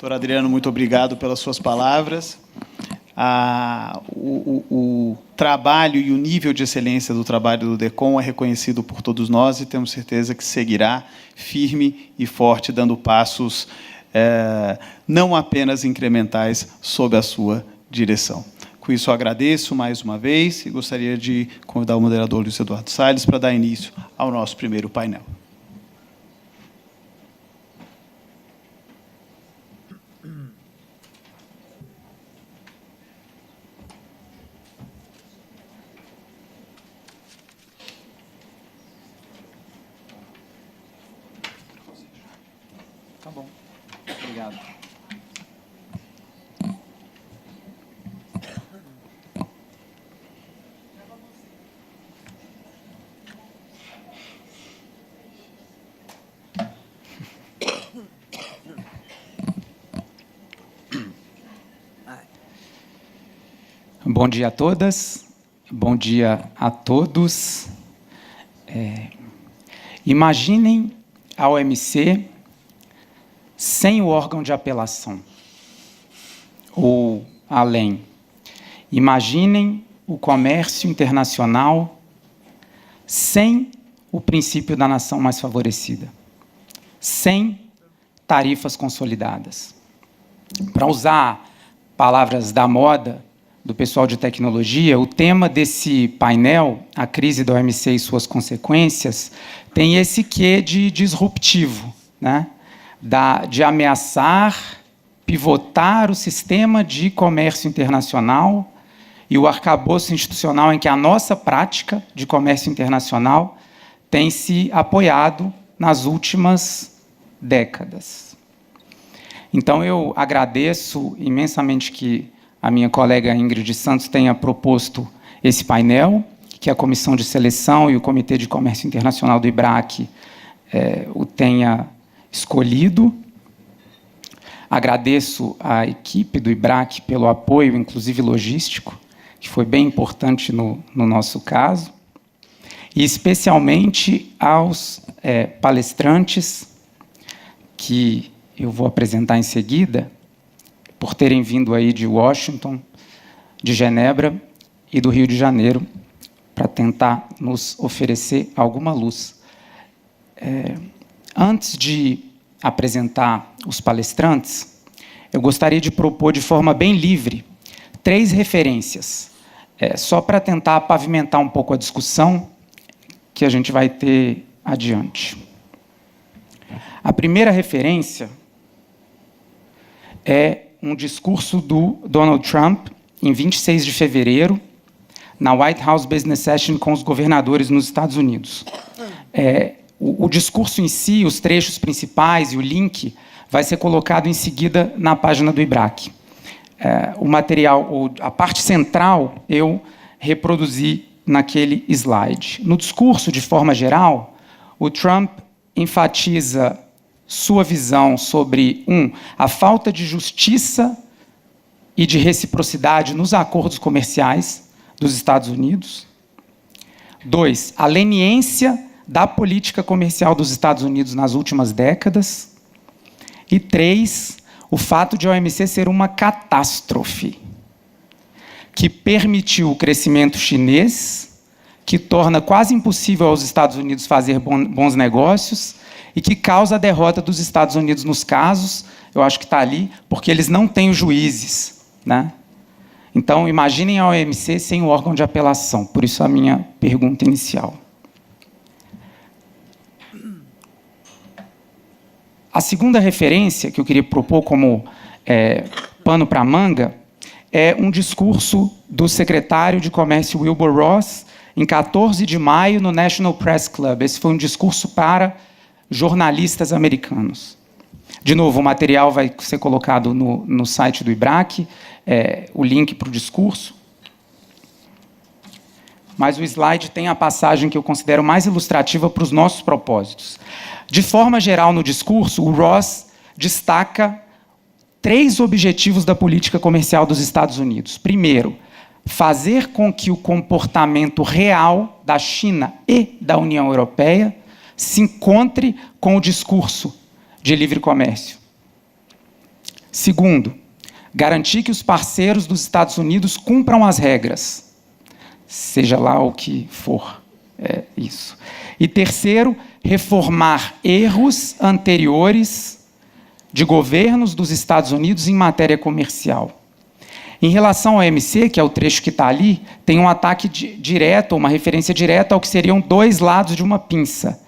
Doutor Adriano, muito obrigado pelas suas palavras. O trabalho e o nível de excelência do trabalho do DECOM é reconhecido por todos nós e temos certeza que seguirá firme e forte, dando passos não apenas incrementais sob a sua direção. Com isso, eu agradeço mais uma vez e gostaria de convidar o moderador Luiz Eduardo Salles para dar início ao nosso primeiro painel. Tá bom. Obrigado. Bom dia a todas, bom dia a todos. Imaginem a OMC sem o órgão de apelação, ou além. Imaginem o comércio internacional sem o princípio da nação mais favorecida, sem tarifas consolidadas. Para usar palavras da moda, do pessoal de tecnologia, o tema desse painel, a crise da OMC e suas consequências, tem esse quê de disruptivo, né? De ameaçar, pivotar o sistema de comércio internacional e o arcabouço institucional em que a nossa prática de comércio internacional tem se apoiado nas últimas décadas. Então, eu agradeço imensamente que a minha colega Ingrid Santos tenha proposto esse painel, que a Comissão de Seleção e o Comitê de Comércio Internacional do IBRAC o tenha escolhido. Agradeço à equipe do IBRAC pelo apoio, inclusive logístico, que foi bem importante no nosso caso, e especialmente aos palestrantes, que eu vou apresentar em seguida, por terem vindo aí de Washington, de Genebra e do Rio de Janeiro, para tentar nos oferecer alguma luz. Antes de apresentar os palestrantes, eu gostaria de propor de forma bem livre 3 referências, só para tentar pavimentar um pouco a discussão que a gente vai ter adiante. A primeira referência é um discurso do Donald Trump, em 26 de fevereiro, na White House Business Session com os governadores nos Estados Unidos. O discurso em si, os trechos principais e o link, vai ser colocado em seguida na página do IBRAC. O material, a parte central, eu reproduzi naquele slide. No discurso, de forma geral, o Trump enfatiza sua visão sobre, a falta de justiça e de reciprocidade nos acordos comerciais dos Estados Unidos. 2, a leniência da política comercial dos Estados Unidos nas últimas décadas. E 3, o fato de a OMC ser uma catástrofe, que permitiu o crescimento chinês, que torna quase impossível aos Estados Unidos fazer bons negócios, e que causa a derrota dos Estados Unidos nos casos, eu acho que está ali, porque eles não têm os juízes, né? Então, imaginem a OMC sem o órgão de apelação. Por isso, a minha pergunta inicial. A segunda referência que eu queria propor como pano para a manga é um discurso do secretário de Comércio Wilbur Ross, em 14 de maio, no National Press Club. Esse foi um discurso para jornalistas americanos. De novo, o material vai ser colocado no site do IBRAC, o link para o discurso. Mas o slide tem a passagem que eu considero mais ilustrativa para os nossos propósitos. De forma geral, no discurso, o Ross destaca 3 objetivos da política comercial dos Estados Unidos. Primeiro, fazer com que o comportamento real da China e da União Europeia se encontre com o discurso de livre comércio. Segundo, garantir que os parceiros dos Estados Unidos cumpram as regras, seja lá o que for isso. E terceiro, reformar erros anteriores de governos dos Estados Unidos em matéria comercial. Em relação ao OMC, que é o trecho que está ali, tem um ataque direto, uma referência direta ao que seriam dois lados de uma pinça,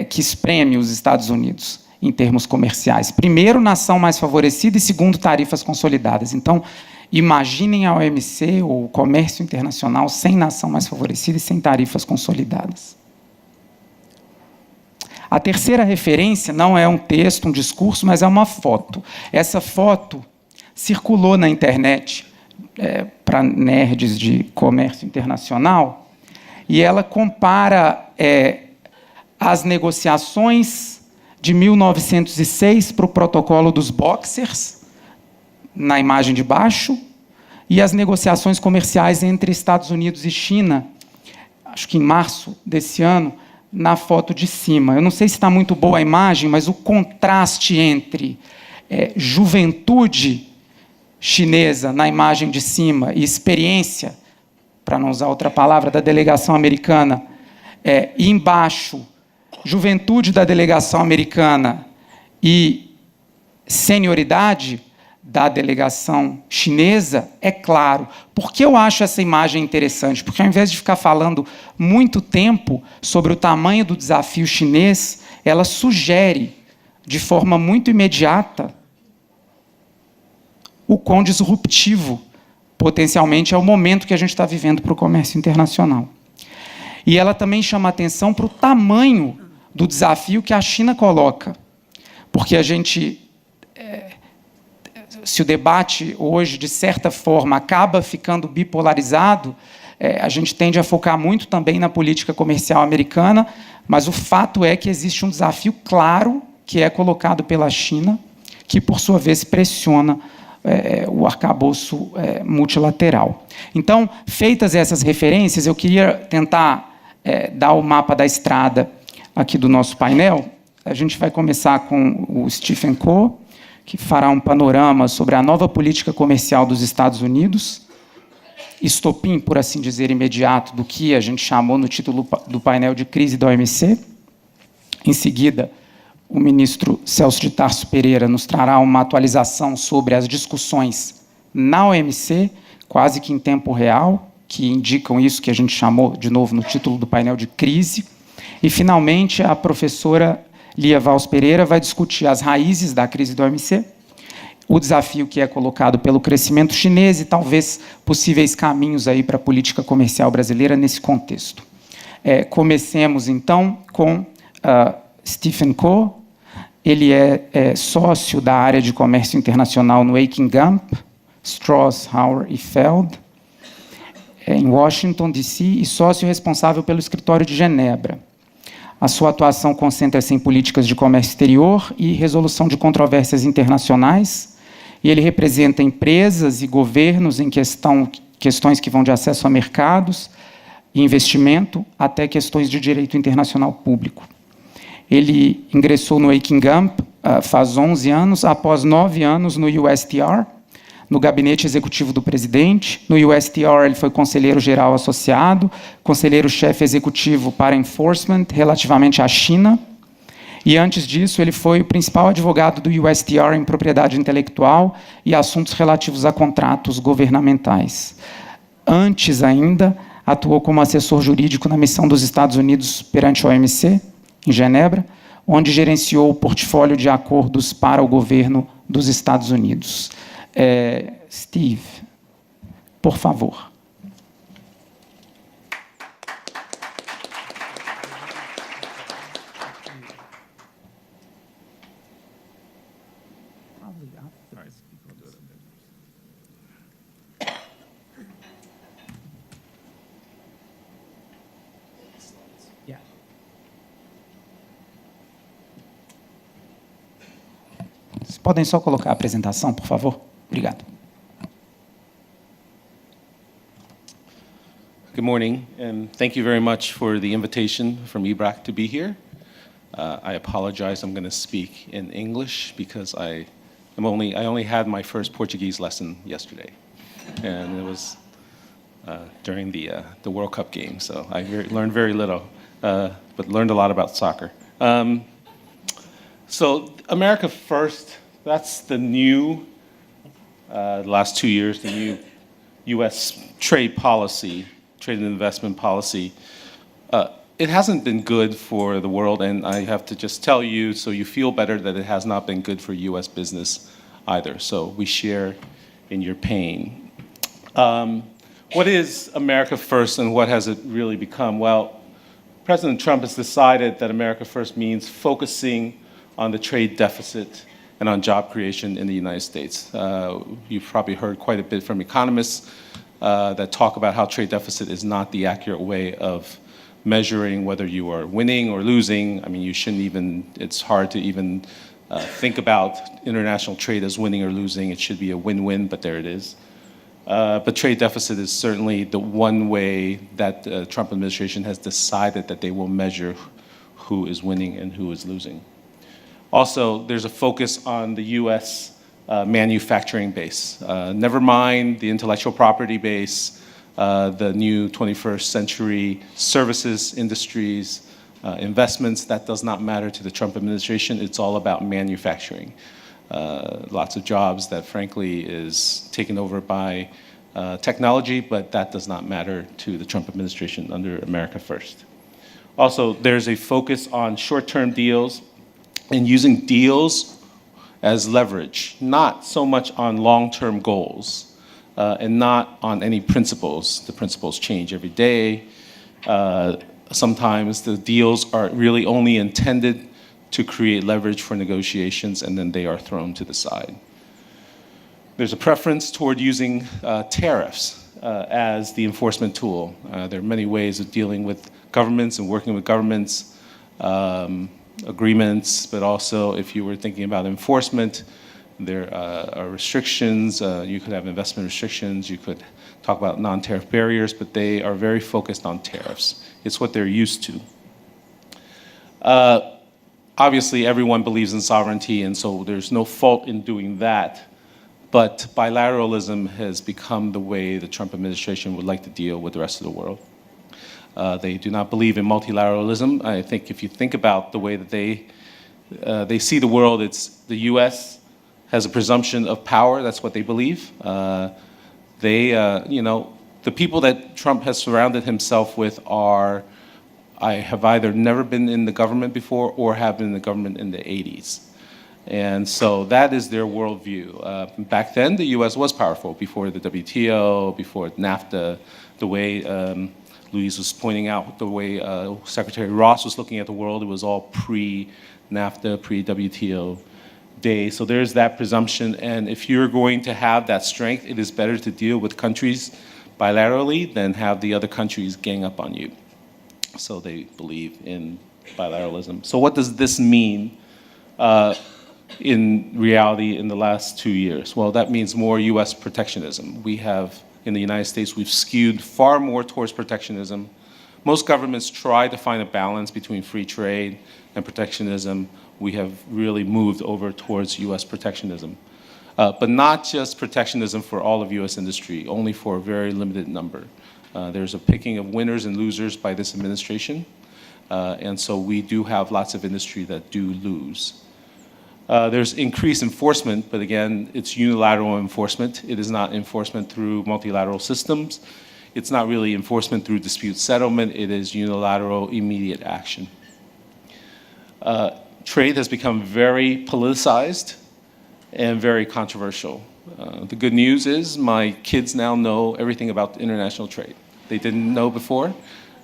que espreme os Estados Unidos em termos comerciais. Primeiro, nação mais favorecida, e segundo, tarifas consolidadas. Então, imaginem a OMC, ou o comércio internacional, sem nação mais favorecida e sem tarifas consolidadas. A terceira referência não é um texto, um discurso, mas é uma foto. Essa foto circulou na internet para nerds de comércio internacional, e ela compara as negociações de 1906 para o protocolo dos Boxers, na imagem de baixo, e as negociações comerciais entre Estados Unidos e China, acho que em março desse ano, na foto de cima. Eu não sei se está muito boa a imagem, mas o contraste entre juventude chinesa na imagem de cima e experiência, para não usar outra palavra, da delegação americana, e embaixo, juventude da delegação americana e senioridade da delegação chinesa, é claro. Por que eu acho essa imagem interessante? Porque, ao invés de ficar falando muito tempo sobre o tamanho do desafio chinês, ela sugere, de forma muito imediata, o quão disruptivo, potencialmente, é o momento que a gente está vivendo para o comércio internacional. E ela também chama atenção para o tamanho do desafio que a China coloca. Porque a gente... se o debate hoje, de certa forma, acaba ficando bipolarizado, a gente tende a focar muito também na política comercial americana, mas o fato é que existe um desafio claro que é colocado pela China, que, por sua vez, pressiona o arcabouço multilateral. Então, feitas essas referências, eu queria tentar dar o mapa da estrada aqui do nosso painel. A gente vai começar com o Stephen Coe, que fará um panorama sobre a nova política comercial dos Estados Unidos, estopim, por assim dizer, imediato do que a gente chamou no título do painel de crise da OMC. Em seguida, o ministro Celso de Tarso Pereira nos trará uma atualização sobre as discussões na OMC, quase que em tempo real, que indicam isso que a gente chamou, de novo, no título do painel de crise. E, finalmente, a professora Lia Valls Pereira vai discutir as raízes da crise da OMC, o desafio que é colocado pelo crescimento chinês e, talvez, possíveis caminhos aí para a política comercial brasileira nesse contexto. Comecemos, então, com Stephen Coe. Ele é sócio da área de comércio internacional no Akin Gump, Strauss, Hauer e Feld, em Washington, D.C., e sócio responsável pelo escritório de Genebra. A sua atuação concentra-se em políticas de comércio exterior e resolução de controvérsias internacionais, e ele representa empresas e governos em questões que vão de acesso a mercados e investimento até questões de direito internacional público. Ele ingressou no Akin Gump faz 11 anos, após 9 anos no USTR, no gabinete executivo do presidente. No USTR, ele foi conselheiro-geral associado, conselheiro-chefe executivo para enforcement relativamente à China. E, antes disso, ele foi o principal advogado do USTR em propriedade intelectual e assuntos relativos a contratos governamentais. Antes ainda, atuou como assessor jurídico na missão dos Estados Unidos perante a OMC, em Genebra, onde gerenciou o portfólio de acordos para o governo dos Estados Unidos. Steve, por favor. Vocês podem só colocar a apresentação, por favor? Obrigado. Good morning, and thank you very much for the invitation from EBRAC to be here. I apologize, I'm going to speak in English because I I only had my first Portuguese lesson yesterday, and it was during the World Cup game, so I learned very little, but learned a lot about soccer. So America First, that's the new, last 2 years, the new U.S. trade policy, trade and investment policy. It hasn't been good for the world, and I have to just tell you so you feel better that it has not been good for U.S. business either. So we share in your pain. What is America First and what has it really become? Well, President Trump has decided that America First means focusing on the trade deficit and on job creation in the United States. You've probably heard quite a bit from economists that talk about how trade deficit is not the accurate way of measuring whether you are winning or losing. I mean, you shouldn't even, it's hard to even think about international trade as winning or losing. It should be a win-win, but there it is. But trade deficit is certainly the one way that the Trump administration has decided that they will measure who is winning and who is losing. Also, there's a focus on the U.S. Manufacturing base. Never mind the intellectual property base, the new 21st century services industries, investments. That does not matter to the Trump administration. It's all about manufacturing. Lots of jobs that frankly is taken over by technology, but that does not matter to the Trump administration under America First. Also, there's a focus on short-term deals and using deals as leverage, not so much on long-term goals. And not on any principles. The principles change every day. Sometimes the deals are really only intended to create leverage for negotiations, and then they are thrown to the side. There's a preference toward using tariffs as the enforcement tool. There are many ways of dealing with governments and working with governments, agreements, but also if you were thinking about enforcement, there are restrictions. You could have investment restrictions. You could talk about non-tariff barriers, but they are very focused on tariffs. It's what they're used to. Obviously, everyone believes in sovereignty, and so there's no fault in doing that. But bilateralism has become the way the Trump administration would like to deal with the rest of the world. They do not believe in multilateralism. I think if you think about the way that they see the world, it's the U.S. has a presumption of power. That's what they believe. The people that Trump has surrounded himself with have either never been in the government before or have been in the government in the 80s. And so that is their worldview. Back then, the U.S. was powerful before the WTO, before NAFTA, the way Louise was pointing out, the way Secretary Ross was looking at the world, it was all pre-NAFTA, pre-WTO day. So there's that presumption, and if you're going to have that strength, it is better to deal with countries bilaterally than have the other countries gang up on you. So they believe in bilateralism. So what does this mean in reality in the last 2 years? Well, that means more U.S. protectionism. We have, in the United States, we've skewed far more towards protectionism. Most governments try to find a balance between free trade and protectionism. We have really moved over towards U.S. protectionism. But not just protectionism for all of U.S. industry, only for a very limited number. There's a picking of winners and losers by this administration. And so we do have lots of industry that do lose. There's increased enforcement, but again, it's unilateral enforcement. It is not enforcement through multilateral systems. It's not really enforcement through dispute settlement. It is unilateral, immediate action. Trade has become very politicized and very controversial. The good news is my kids now know everything about international trade. They didn't know before.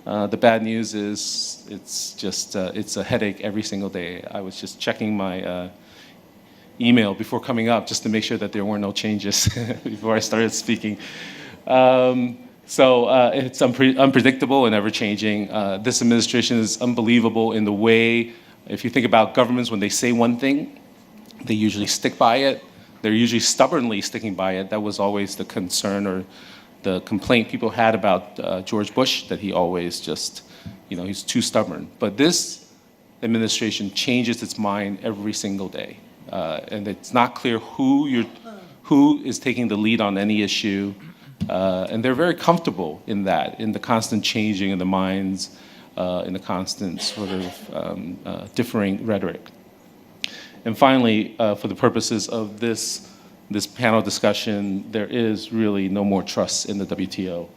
The bad news is it's a headache every single day. I was just checking my email before coming up just to make sure that there were no changes before I started speaking. So it's unpredictable and ever-changing. This administration is unbelievable in the way, if you think about governments, when they say one thing, they usually stick by it. They're usually stubbornly sticking by it. That was always the concern or the complaint people had about George Bush, that he always just, he's too stubborn. But this administration changes its mind every single day. and it's not clear who is taking the lead on any issue, and they're very comfortable in that, in the constant changing of the minds, in the constant sort of differing rhetoric. And finally, for the purposes of this panel discussion, there is really no more trust in the WTO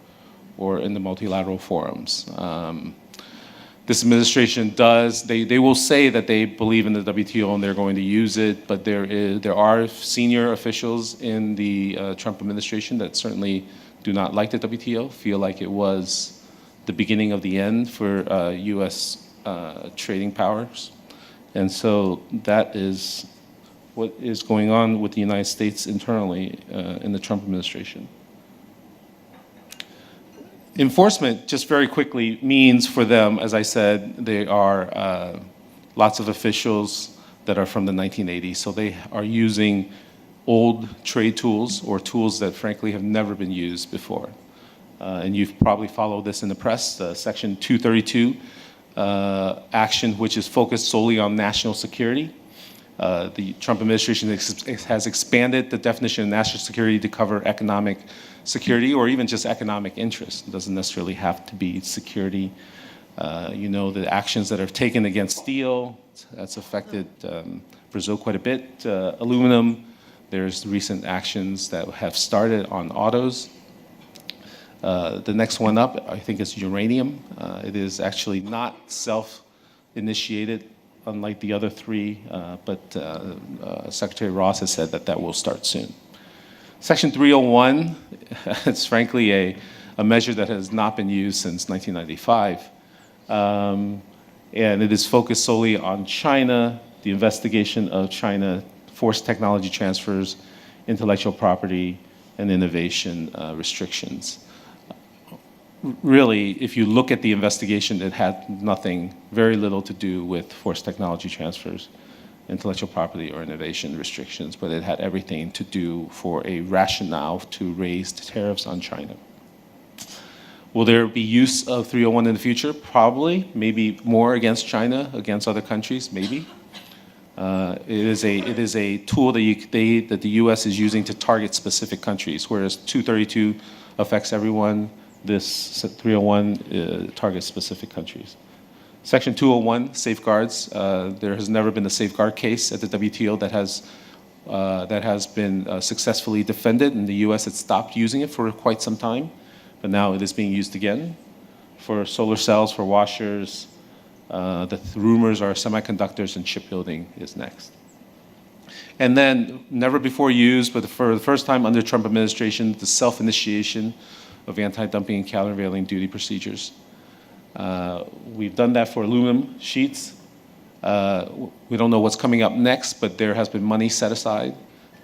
or in the multilateral forums. This administration they will say that they believe in the WTO and they're going to use it, but there are senior officials in the Trump administration that certainly do not like the WTO, feel like it was the beginning of the end for US trading powers. And so that is what is going on with the United States internally in the Trump administration. Enforcement, just very quickly, means for them, as I said, they are lots of officials that are from the 1980s. So they are using old trade tools or tools that frankly have never been used before. And you've probably followed this in the press, Section 232 action, which is focused solely on national security. The Trump administration has expanded the definition of national security to cover economic security or even just economic interest. It doesn't necessarily have to be security. You know, the actions that are taken against steel, that's affected Brazil quite a bit. Aluminum, there's recent actions that have started on autos. The next one up, I think, is uranium. It is actually not self-initiated, unlike the other three, but Secretary Ross has said that will start soon. Section 301, it's frankly a measure that has not been used since 1995. And it is focused solely on China, the investigation of China, forced technology transfers, intellectual property, and innovation restrictions. Really, if you look at the investigation, it had very little to do with forced technology transfers, intellectual property, or innovation restrictions, but it had everything to do for a rationale to raise tariffs on China. Will there be use of 301 in the future? Probably, maybe more against China, against other countries, maybe. It is a tool that the U.S. is using to target specific countries, whereas 232 affects everyone. This 301 targets specific countries. Section 201, safeguards. There has never been a safeguard case at the WTO that has been successfully defended. In the U.S., it stopped using it for quite some time, but now it is being used again for solar cells, for washers. The rumors are semiconductors and shipbuilding is next. And then, never before used, but for the first time under Trump administration, the self-initiation of anti-dumping and countervailing duty procedures. We've done that for aluminum sheets. We don't know what's coming up next, but there has been money set aside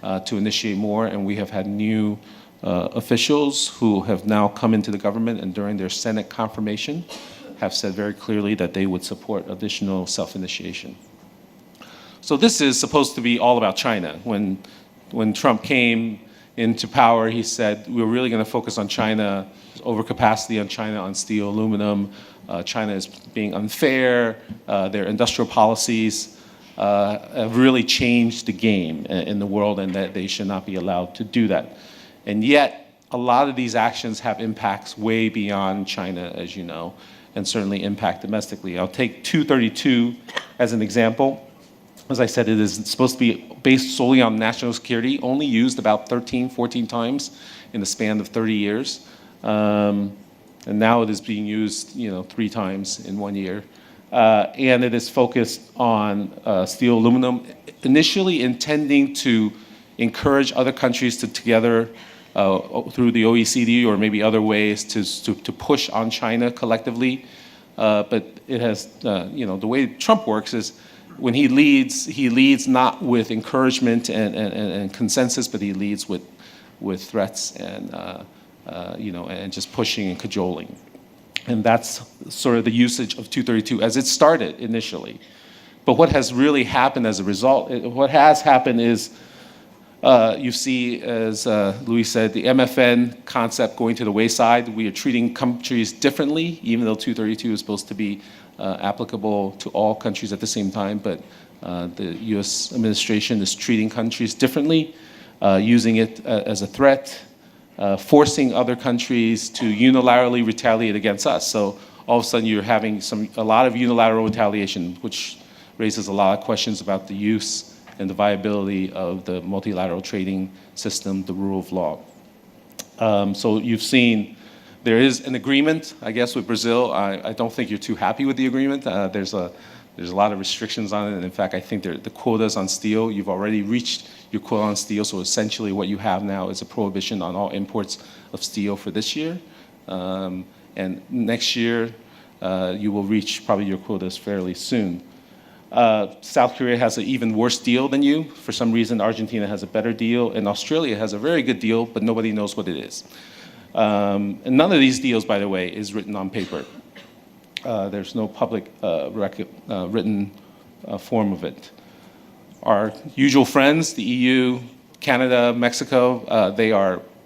to initiate more, and we have had new officials who have now come into the government and during their Senate confirmation have said very clearly that they would support additional self-initiation. So this is supposed to be all about China. When Trump came into power, he said, we're really going to focus on China, overcapacity on China on steel, aluminum. China is being unfair. Their industrial policies have really changed the game in the world, and that they should not be allowed to do that. And yet, a lot of these actions have impacts way beyond China, as you know, and certainly impact domestically. I'll take 232 as an example. As I said, it is supposed to be based solely on national security, only used about 13, 14 times in the span of 30 years. And now it is being used, 3 times in 1 year. And it is focused on steel, aluminum, initially intending to encourage other countries to together through the OECD or maybe other ways to push on China collectively. But it has, the way Trump works is when he leads not with encouragement and consensus, but he leads with threats and and just pushing and cajoling. And that's sort of the usage of 232 as it started initially. But what has really happened as a result, what has happened is you see, as Louis said, the MFN concept going to the wayside. We are treating countries differently, even though 232 is supposed to be applicable to all countries at the same time. But The U.S. administration is treating countries differently, using it as a threat, forcing other countries to unilaterally retaliate against us. So all of a sudden you're having a lot of unilateral retaliation, which raises a lot of questions about the use and the viability of the multilateral trading system, the rule of law. So you've seen there is an agreement, I guess, with Brazil. I don't think you're too happy with the agreement. There's a lot of restrictions on it, and in fact, I think the quotas on steel, you've already reached your quota on steel, so essentially what you have now is a prohibition on all imports of steel for this year. And next year, you will reach probably your quotas fairly soon. South Korea has an even worse deal than you. For some reason, Argentina has a better deal, and Australia has a very good deal, but nobody knows what it is. And none of these deals, by the way, is written on paper. There's no public written form of it. Our usual friends, the EU, Canada, Mexico,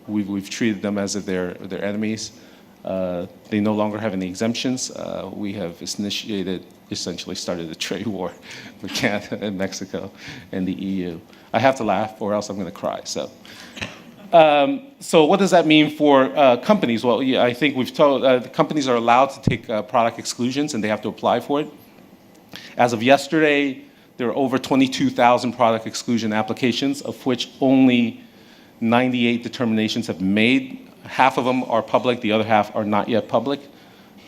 we've treated them as if they're enemies. They no longer have any exemptions. We have essentially started a trade war with Canada and Mexico and the EU. I have to laugh or else I'm going to cry. So what does that mean for companies? Well, yeah, I think we've told the companies are allowed to take product exclusions and they have to apply for it. As of yesterday, there are over 22,000 product exclusion applications, of which only 98 determinations have been made. Half of them are public, the other half are not yet public.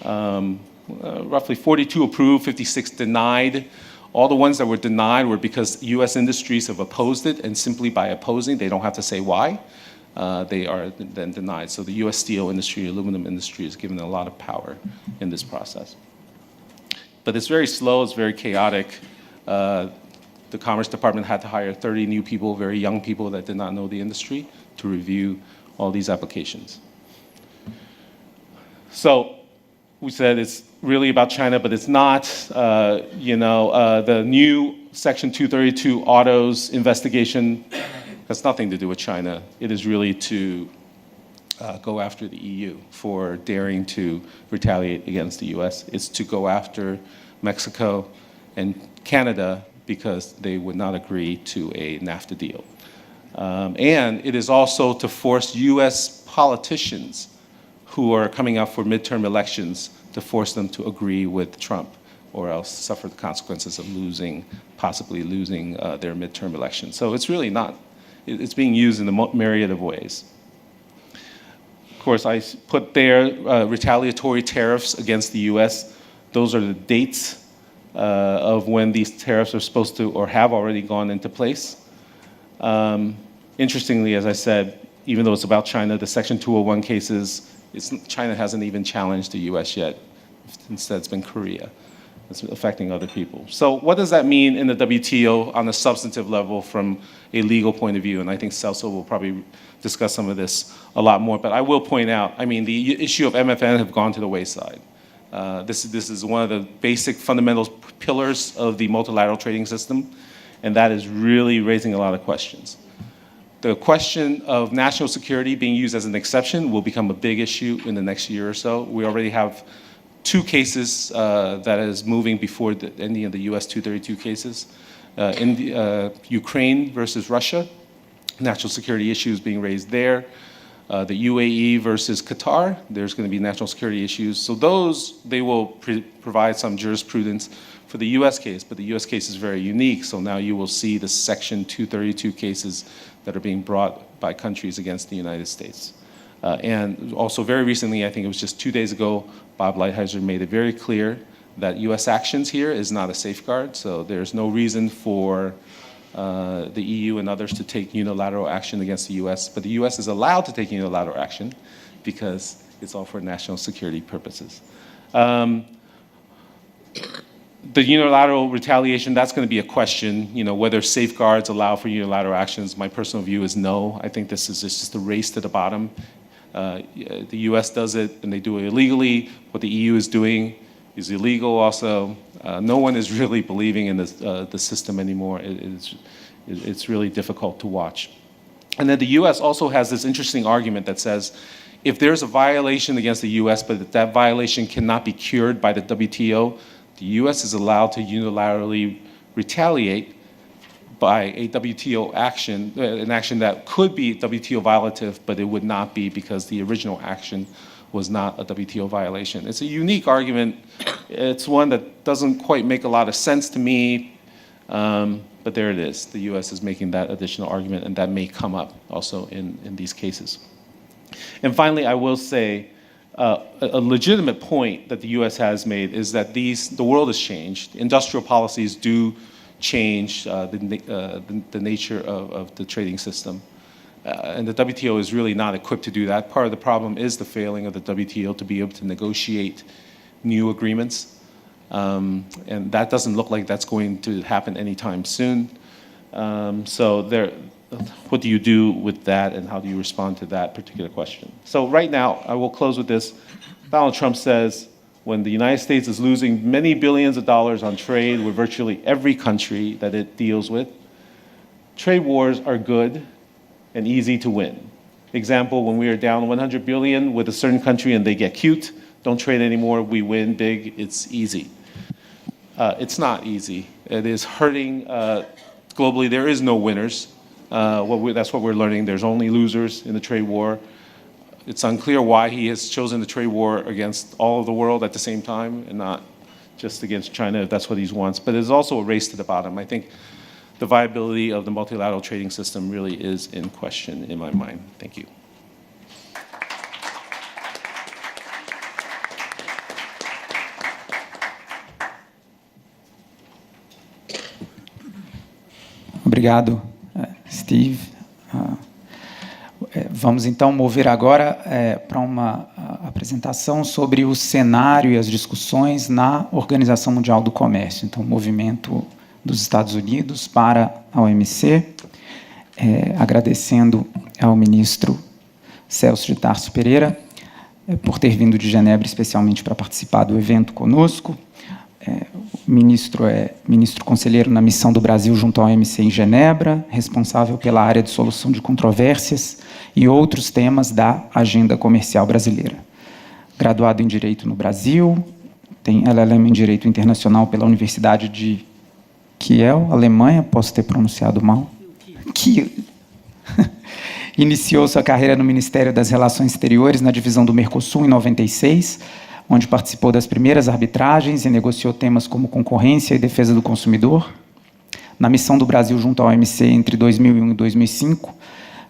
Roughly 42 approved, 56 denied. All the ones that were denied were because US industries have opposed it, and simply by opposing, they don't have to say why. They are then denied. So the US steel industry, aluminum industry is given a lot of power in this process. But it's very slow, it's very chaotic. The Commerce Department had to hire 30 new people, very young people that did not know the industry, to review all these applications. So we said it's really about China, but it's not. The new Section 232 autos investigation has nothing to do with China. It is really to go after the EU for daring to retaliate against the US. It's to go after Mexico and Canada because they would not agree to a NAFTA deal. And it is also to force US politicians who are coming up for midterm elections to force them to agree with Trump or else suffer the consequences of possibly losing their midterm election. So it's really not, it's being used in a myriad of ways. Of course, I put there retaliatory tariffs against the US. Those are the dates of when these tariffs are supposed to or have already gone into place. Interestingly, as I said, even though it's about China, the Section 201 cases, China hasn't even challenged the US yet. Instead, it's been Korea. It's affecting other people. So what does that mean in the WTO on a substantive level from a legal point of view? And I think Celso will probably discuss some of this a lot more. But I will point out, I mean, the issue of MFN have gone to the wayside. This is one of the basic fundamental pillars of the multilateral trading system, and that is really raising a lot of questions. The question of national security being used as an exception will become a big issue in the next year or so. We already have 2 cases that is moving before any of the US 232 cases. Ukraine versus Russia, national security issues being raised there. The UAE versus Qatar, there's going to be national security issues. So those, they will provide some jurisprudence for the US case, but the US case is very unique. So now you will see the Section 232 cases that are being brought by countries against the United States. And also very recently, I think it was just 2 days ago, Bob Lighthizer made it very clear that US actions here is not a safeguard. So there's no reason for the EU and others to take unilateral action against the US, but the US is allowed to take unilateral action because it's all for national security purposes. The unilateral retaliation, that's going to be a question, whether safeguards allow for unilateral actions. My personal view is no. I think this is just a race to the bottom. The US does it and they do it illegally. What the EU is doing is illegal also. No one is really believing in the system anymore. It's really difficult to watch. And then the US also has this interesting argument that says, if there's a violation against the US, but that violation cannot be cured by the WTO, the US is allowed to unilaterally retaliate by a WTO action, an action that could be WTO violative, but it would not be because the original action was not a WTO violation. It's a unique argument. It's one that doesn't quite make a lot of sense to me, but there it is. The US is making that additional argument, and that may come up also in these cases. And finally, I will say a legitimate point that the US has made is that the world has changed. Industrial policies do change the nature of the trading system. And the WTO is really not equipped to do that. Part of the problem is the failing of the WTO to be able to negotiate new agreements. And that doesn't look like that's going to happen anytime soon. What do you do with that, and how do you respond to that particular question? So right now, I will close with this. Donald Trump says, when the United States is losing many billions of dollars on trade with virtually every country that it deals with, trade wars are good and easy to win. Example, when we are down 100 billion with a certain country and they get cute, don't trade anymore, we win big, it's easy. It's not easy. It is hurting globally. There is no winners. That's what we're learning. There's only losers in the trade war. It's unclear why he has chosen the trade war against all of the world at the same time and not just against China, if that's what he wants. But it's also a race to the bottom. I think the viability of the multilateral trading system really is in question in my mind. Thank you. Obrigado, Steve. Vamos então mover agora para uma apresentação sobre o cenário e as discussões na Organização Mundial do Comércio. Então, o movimento dos Estados Unidos para a OMC, agradecendo ao ministro Celso de Tarso Pereira por ter vindo de Genebra especialmente para participar do evento conosco. O ministro é ministro conselheiro na missão do Brasil junto à OMC em Genebra, responsável pela área de solução de controvérsias e outros temas da agenda comercial brasileira. Graduado em Direito no Brasil, tem LLM em Direito Internacional pela Universidade de Kiel, Alemanha, posso ter pronunciado mal. Kiel. Iniciou sua carreira no Ministério das Relações Exteriores, na divisão do Mercosul, em 96, onde participou das primeiras arbitragens e negociou temas como concorrência e defesa do consumidor. Na missão do Brasil junto à OMC entre 2001 e 2005,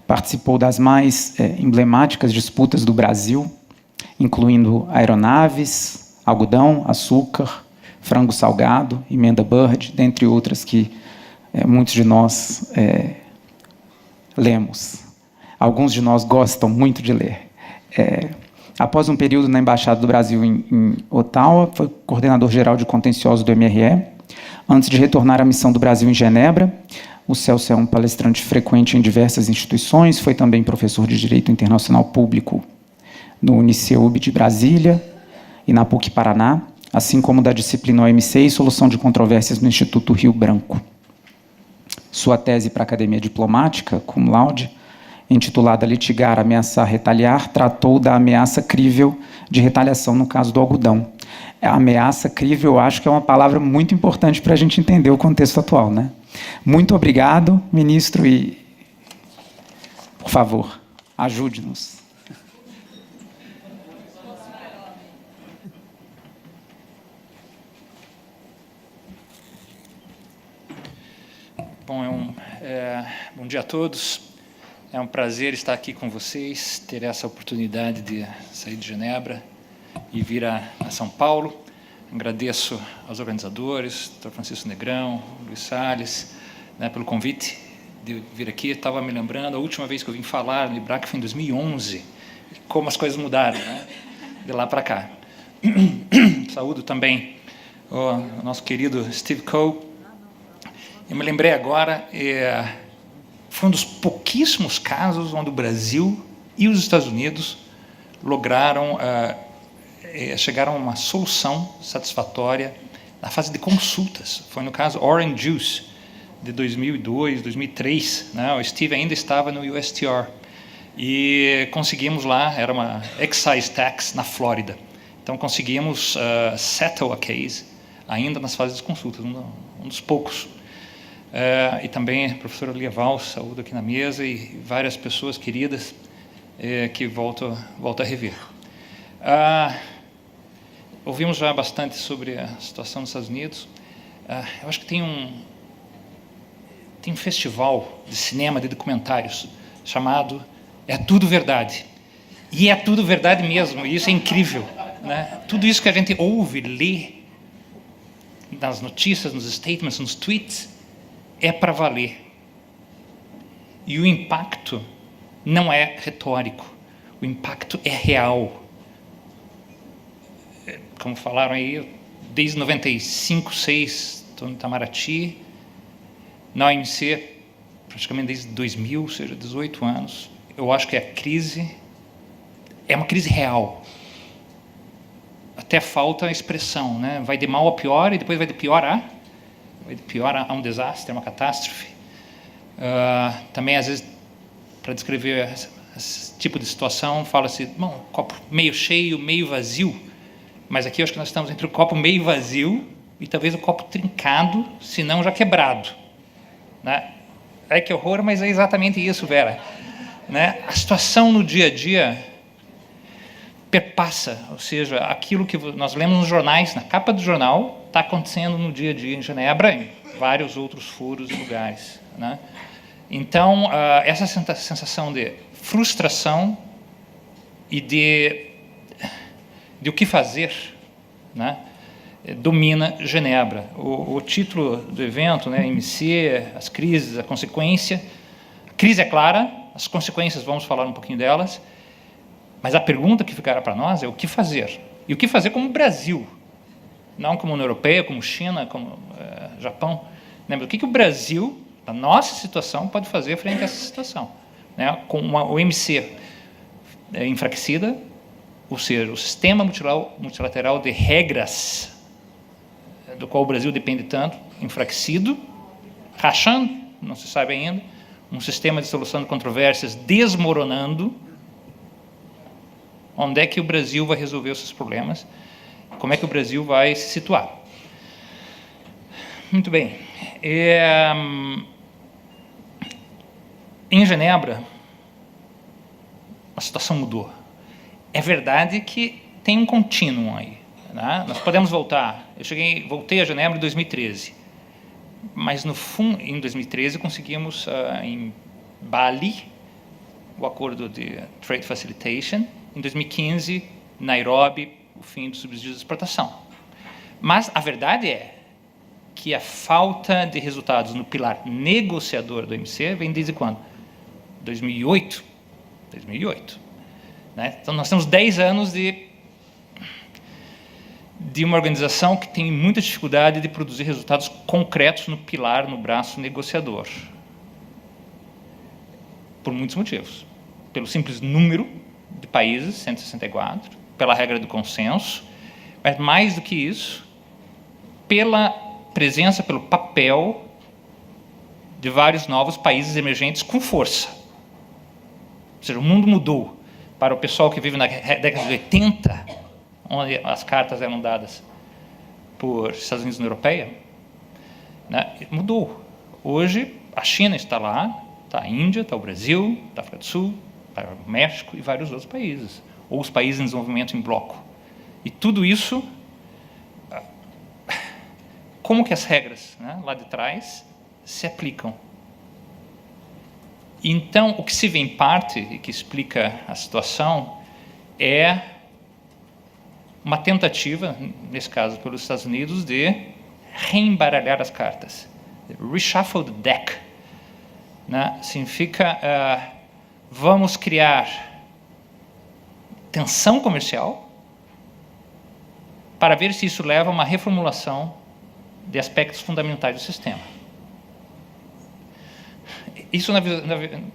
participou das mais emblemáticas disputas do Brasil, incluindo aeronaves, algodão, açúcar, frango salgado, emenda Byrd, dentre outras que muitos de nós lemos. Alguns de nós gostam muito de ler. Após um período na Embaixada do Brasil em Ottawa, foi coordenador-geral de contencioso do MRE. Antes de retornar à missão do Brasil em Genebra, o Celso é um palestrante frequente em diversas instituições, foi também professor de Direito Internacional Público no Uniceub de Brasília e na PUC Paraná, assim como da disciplina OMC e Solução de Controvérsias no Instituto Rio Branco. Sua tese para a Academia Diplomática, cum laude, intitulada Litigar, Ameaçar, Retaliar, tratou da ameaça crível de retaliação no caso do algodão. A ameaça crível, eu acho que é uma palavra muito importante para a gente entender o contexto atual, né? Muito obrigado, ministro, e, por favor, ajude-nos. Bom, bom dia a todos. É um prazer estar aqui com vocês, ter essa oportunidade de sair de Genebra e vir a São Paulo. Agradeço aos organizadores, Dr. Francisco Negrão, Luiz Salles, pelo convite de vir aqui. Estava me lembrando, a última vez que eu vim falar no IBRAC foi em 2011, como as coisas mudaram, né, de lá para cá. Saúdo também o nosso querido Steve Coe. Eu me lembrei agora, foi um dos pouquíssimos casos onde o Brasil e os Estados Unidos lograram, chegaram a uma solução satisfatória na fase de consultas. Foi no caso Orange Juice, de 2002, 2003. Né? O Steve ainda estava no USTR. E conseguimos lá, era uma excise tax na Flórida. Então conseguimos settle a case ainda nas fases de consultas, um dos poucos. e também a professora Lieval, saúdo aqui na mesa, e várias pessoas queridas que volto a rever. Ouvimos já bastante sobre a situação nos Estados Unidos. Eu acho que tem um festival de cinema, de documentários, chamado É Tudo Verdade. E é tudo verdade mesmo, e isso é incrível, né? Tudo isso que a gente ouve, lê, nas notícias, nos statements, nos tweets, é para valer. E o impacto não é retórico, o impacto é real. Como falaram aí, desde 95, 6, estou no Itamaraty, na OMC, praticamente desde 2000, ou seja, 18 anos. Eu acho que a crise é uma crise real. Até falta a expressão, né? Vai de mal a pior e depois vai de pior a um desastre, a uma catástrofe. Também, às vezes, para descrever esse tipo de situação, fala-se, bom, copo meio cheio, meio vazio. Mas aqui eu acho que nós estamos entre o copo meio vazio e talvez o copo trincado, se não já quebrado, né? Ai, que horror, mas é exatamente isso, Vera, né? A situação no dia a dia perpassa, ou seja, aquilo que nós lemos nos jornais, na capa do jornal, está acontecendo no dia a dia em Genebra, em vários outros foros e lugares, né? Então, essa sensação de frustração e de o que fazer, né, domina Genebra. O título do evento, né, MC, as crises, a consequência. A crise é clara, as consequências, vamos falar um pouquinho delas, mas a pergunta que ficará para nós é o que fazer. E o que fazer como Brasil, não como União Europeia, como China, como Japão. Lembra, o que o Brasil, a nossa situação, pode fazer frente a essa situação, né, com uma OMC enfraquecida, ou seja, o sistema multilateral de regras, do qual o Brasil depende tanto, enfraquecido, rachando, não se sabe ainda, um sistema de solução de controvérsias desmoronando. Onde é que o Brasil vai resolver os seus problemas? Como é que o Brasil vai se situar? Muito bem. Em Genebra, a situação mudou. É verdade que tem um contínuo aí, né? Nós podemos voltar. Voltei a Genebra em 2013, mas no fundo, em 2013 conseguimos em Bali o acordo de Trade Facilitation. Em 2015, Nairobi, o fim dos subsídios de exportação. Mas a verdade é que a falta de resultados no pilar negociador do OMC vem desde quando? 2008. 2008. Né? Então, nós temos 10 anos de uma organização que tem muita dificuldade de produzir resultados concretos no pilar, no braço negociador. Por muitos motivos. Pelo simples número de países, 164, pela regra do consenso, mas mais do que isso, pela presença, pelo papel de vários novos países emergentes com força. Ou seja, o mundo mudou. Para o pessoal que vive na década de 80, onde as cartas eram dadas por Estados Unidos e União Europeia, né, mudou. Hoje, a China está lá, está a Índia, está o Brasil, está a África do Sul, está o México e vários outros países, ou os países em desenvolvimento em bloco. E tudo isso, como que as regras, né, lá de trás se aplicam? Então, o que se vê em parte, e que explica a situação, é uma tentativa, nesse caso pelos Estados Unidos, de reembaralhar as cartas. Reshuffle the deck. Né? Significa, vamos criar tensão comercial para ver se isso leva a uma reformulação de aspectos fundamentais do sistema. Isso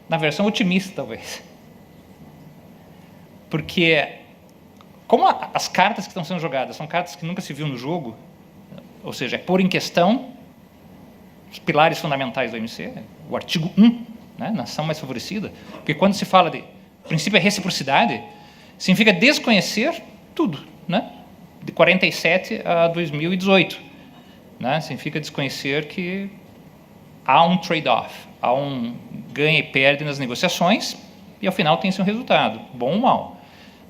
na versão otimista, talvez. Porque, como as cartas que estão sendo jogadas são cartas que nunca se viu no jogo, ou seja, é pôr em questão os pilares fundamentais do OMC, o artigo 1, né, nação mais favorecida, porque quando se fala de princípio de reciprocidade, significa desconhecer tudo, né, de 47 a 2018. Né, significa desconhecer que há um trade-off, há um ganha e perde nas negociações, e ao final tem-se um resultado, bom ou mal.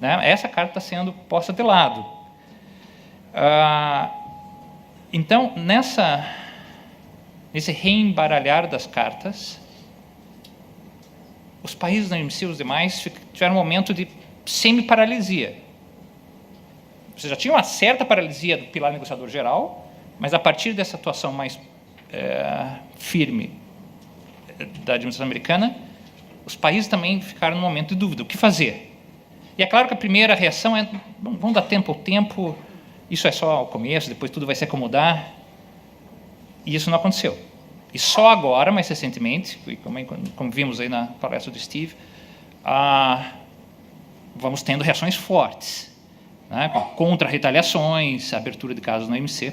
Né? Essa carta está sendo posta de lado. Então, nesse reembaralhar das cartas, os países da OMC e os demais tiveram um momento de semi-paralisia. Você já tinha uma certa paralisia do pilar negociador geral, mas a partir dessa atuação mais firme da administração americana, os países também ficaram num momento de dúvida. O que fazer? E é claro que a primeira reação é: vamos dar tempo ao tempo, isso é só o começo, depois tudo vai se acomodar. E isso não aconteceu. E só agora, mais recentemente, como vimos aí na palestra do Steve, vamos tendo reações fortes, né, contra retaliações, abertura de casos na OMC.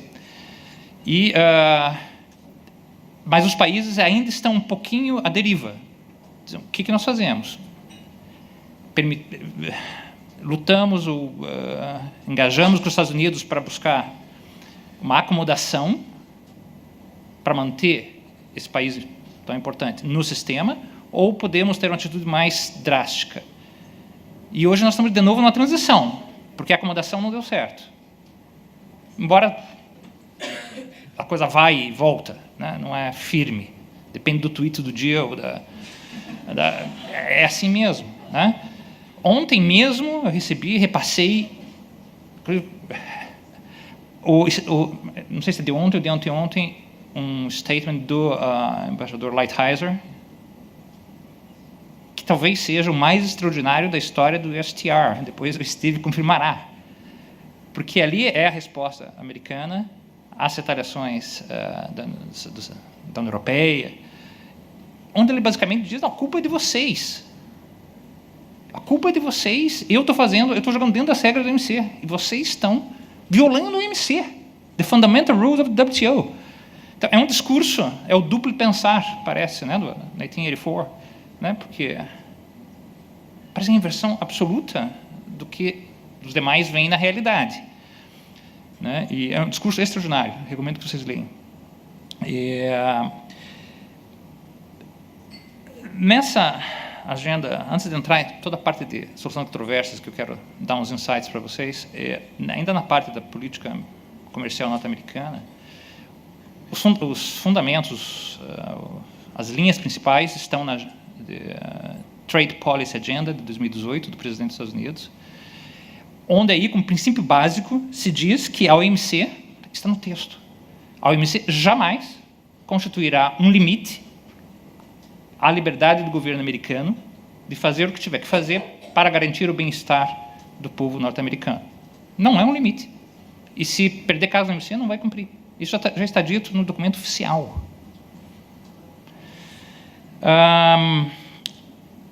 Mas os países ainda estão um pouquinho à deriva. O que nós fazemos? Lutamos ou engajamos com os Estados Unidos para buscar uma acomodação para manter esse país tão importante no sistema, ou podemos ter uma atitude mais drástica. E hoje nós estamos de novo numa transição, porque a acomodação não deu certo. Embora a coisa vai e volta, né? Não é firme, depende do tweet do dia ou é assim mesmo, né? Ontem mesmo eu repassei, não sei se é de ontem ou de anteontem, um statement do embaixador Lighthizer, que talvez seja o mais extraordinário da história do STR, depois o Steve confirmará. Porque ali é a resposta americana às retaliações da União Europeia, onde ele basicamente diz: a culpa é de vocês. A culpa é de vocês, eu estou jogando dentro das regras do OMC, e vocês estão violando o OMC, the fundamental rules of the WTO. Então, é um discurso, é o duplo pensar, parece, né, do 1984, né, porque parece uma inversão absoluta do que os demais veem na realidade. Né, e é um discurso extraordinário, recomendo que vocês leiam. Nessa agenda, antes de entrar em toda a parte de solução de controvérsias, que eu quero dar uns insights para vocês, ainda na parte da política comercial norte-americana, os fundamentos, as linhas principais estão na Trade Policy Agenda de 2018, do presidente dos Estados Unidos, onde aí, como princípio básico, se diz que a OMC, está no texto, a OMC jamais constituirá um limite à liberdade do governo americano de fazer o que tiver que fazer para garantir o bem-estar do povo norte-americano. Não é um limite. E se perder caso na OMC, não vai cumprir. Isso já está dito no documento oficial.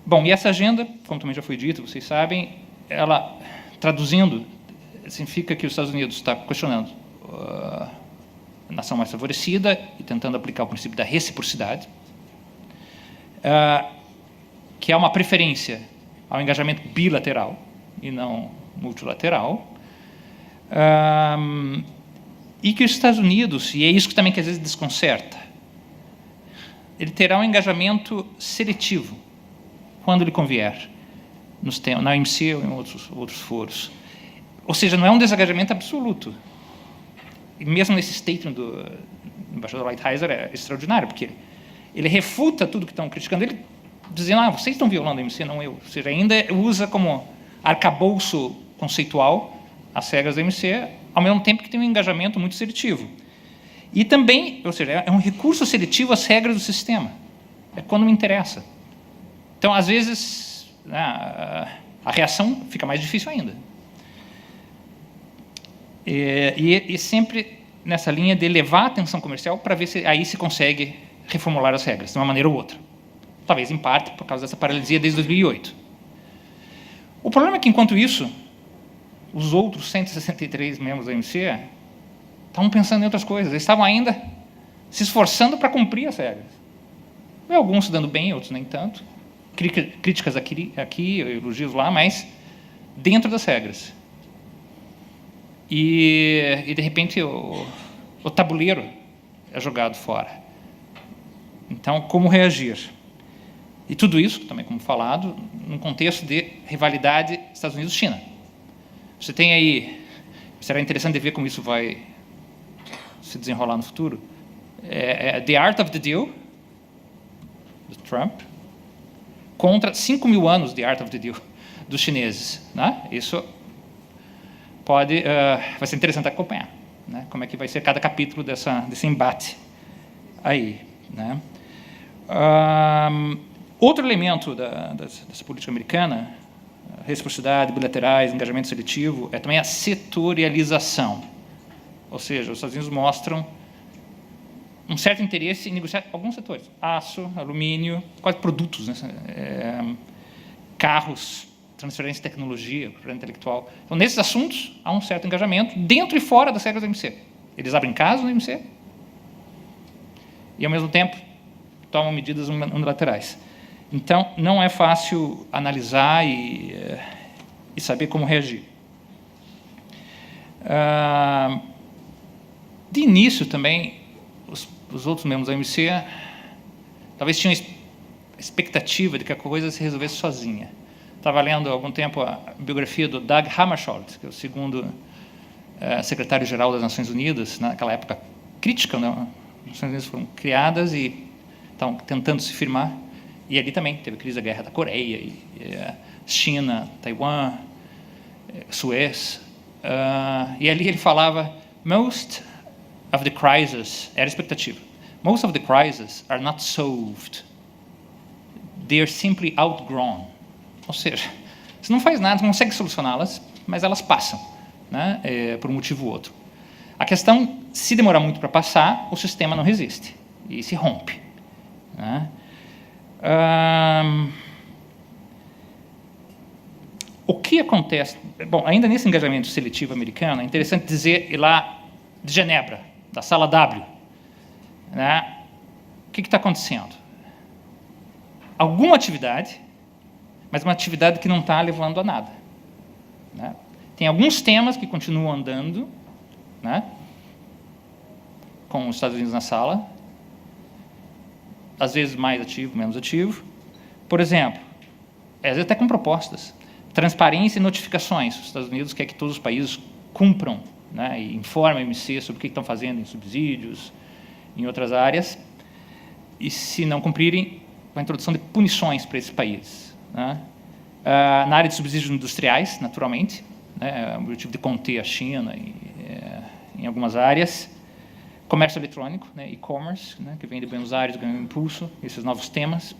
Bom, e essa agenda, como também já foi dito, vocês sabem, ela, traduzindo, significa que os Estados Unidos está questionando a nação mais favorecida e tentando aplicar o princípio da reciprocidade, que é uma preferência ao engajamento bilateral e não multilateral, e que os Estados Unidos, e é isso que também que às vezes desconcerta, ele terá um engajamento seletivo quando lhe convier, na OMC ou em outros foros. Ou seja, não é um desengajamento absoluto. E mesmo nesse statement do embaixador Lighthizer é extraordinário, porque ele refuta tudo que estão criticando ele, dizendo: vocês estão violando a OMC, não eu. Ou seja, ainda usa como arcabouço conceitual as regras da OMC, ao mesmo tempo que tem um engajamento muito seletivo. E também, ou seja, é um recurso seletivo às regras do sistema. É quando me interessa. Então, às vezes, a reação fica mais difícil ainda. E sempre nessa linha de levar a atenção comercial para ver se aí se consegue reformular as regras, de uma maneira ou outra. Talvez, em parte, por causa dessa paralisia desde 2008. O problema é que, enquanto isso, os outros 163 membros da OMC estavam pensando em outras coisas. Eles estavam ainda se esforçando para cumprir as regras. E alguns se dando bem, outros nem tanto. Críticas aqui, elogios lá, mas dentro das regras. E de repente, o tabuleiro é jogado fora. Então, como reagir? E tudo isso, também como falado, num contexto de rivalidade Estados Unidos-China. Você tem aí, será interessante ver como isso vai se desenrolar no futuro, The Art of the Deal, do Trump, contra 5.000 anos de Art of the Deal dos chineses. Né? Isso vai ser interessante acompanhar, né? Como é que vai ser cada capítulo desse embate aí. Né? Outro elemento dessa política americana, reciprocidade, bilaterais, engajamento seletivo, é também a setorialização. Ou seja, os Estados Unidos mostram um certo interesse em negociar alguns setores. Aço, alumínio, quase produtos, né? Carros, transferência de tecnologia, propriedade intelectual. Então, nesses assuntos, há um certo engajamento dentro e fora das regras do MC. Eles abrem caso no MC e, ao mesmo tempo, tomam medidas unilaterais. Então, não é fácil analisar e saber como reagir. De início, também, os outros membros da OMC talvez tinham expectativa de que a coisa se resolvesse sozinha. Estava lendo há algum tempo a biografia do Doug Hammarskjöld, que é o segundo secretário-geral das Nações Unidas, naquela época crítica, né? As Nações Unidas foram criadas e estavam tentando se firmar. E ali também teve a crise da Guerra da Coreia, China, Taiwan, Suez. E ali ele falava, most of the crises, era a expectativa, most of the crises are not solved, they are simply outgrown. Ou seja, você não faz nada, não consegue solucioná-las, mas elas passam, né? Por um motivo ou outro. A questão, se demorar muito para passar, o sistema não resiste e se rompe. Né? O que acontece? Bom, ainda nesse engajamento seletivo americano, é interessante dizer, ir lá de Genebra, da sala W, né? O que está acontecendo? Alguma atividade, mas uma atividade que não está levando a nada. Né? Tem alguns temas que continuam andando, né? Com os Estados Unidos na sala, às vezes mais ativo, menos ativo. Por exemplo, às vezes até com propostas. Transparência e notificações. Os Estados Unidos quer que todos os países cumpram, né, e informem a OMC sobre o que estão fazendo em subsídios, em outras áreas. E, se não cumprirem, a introdução de punições para esses países. Né? Na área de subsídios industriais, naturalmente, né, o objetivo de conter a China em algumas áreas. Comércio eletrônico, né, e-commerce, né, que vem de Buenos Aires, ganhando impulso, esses novos temas.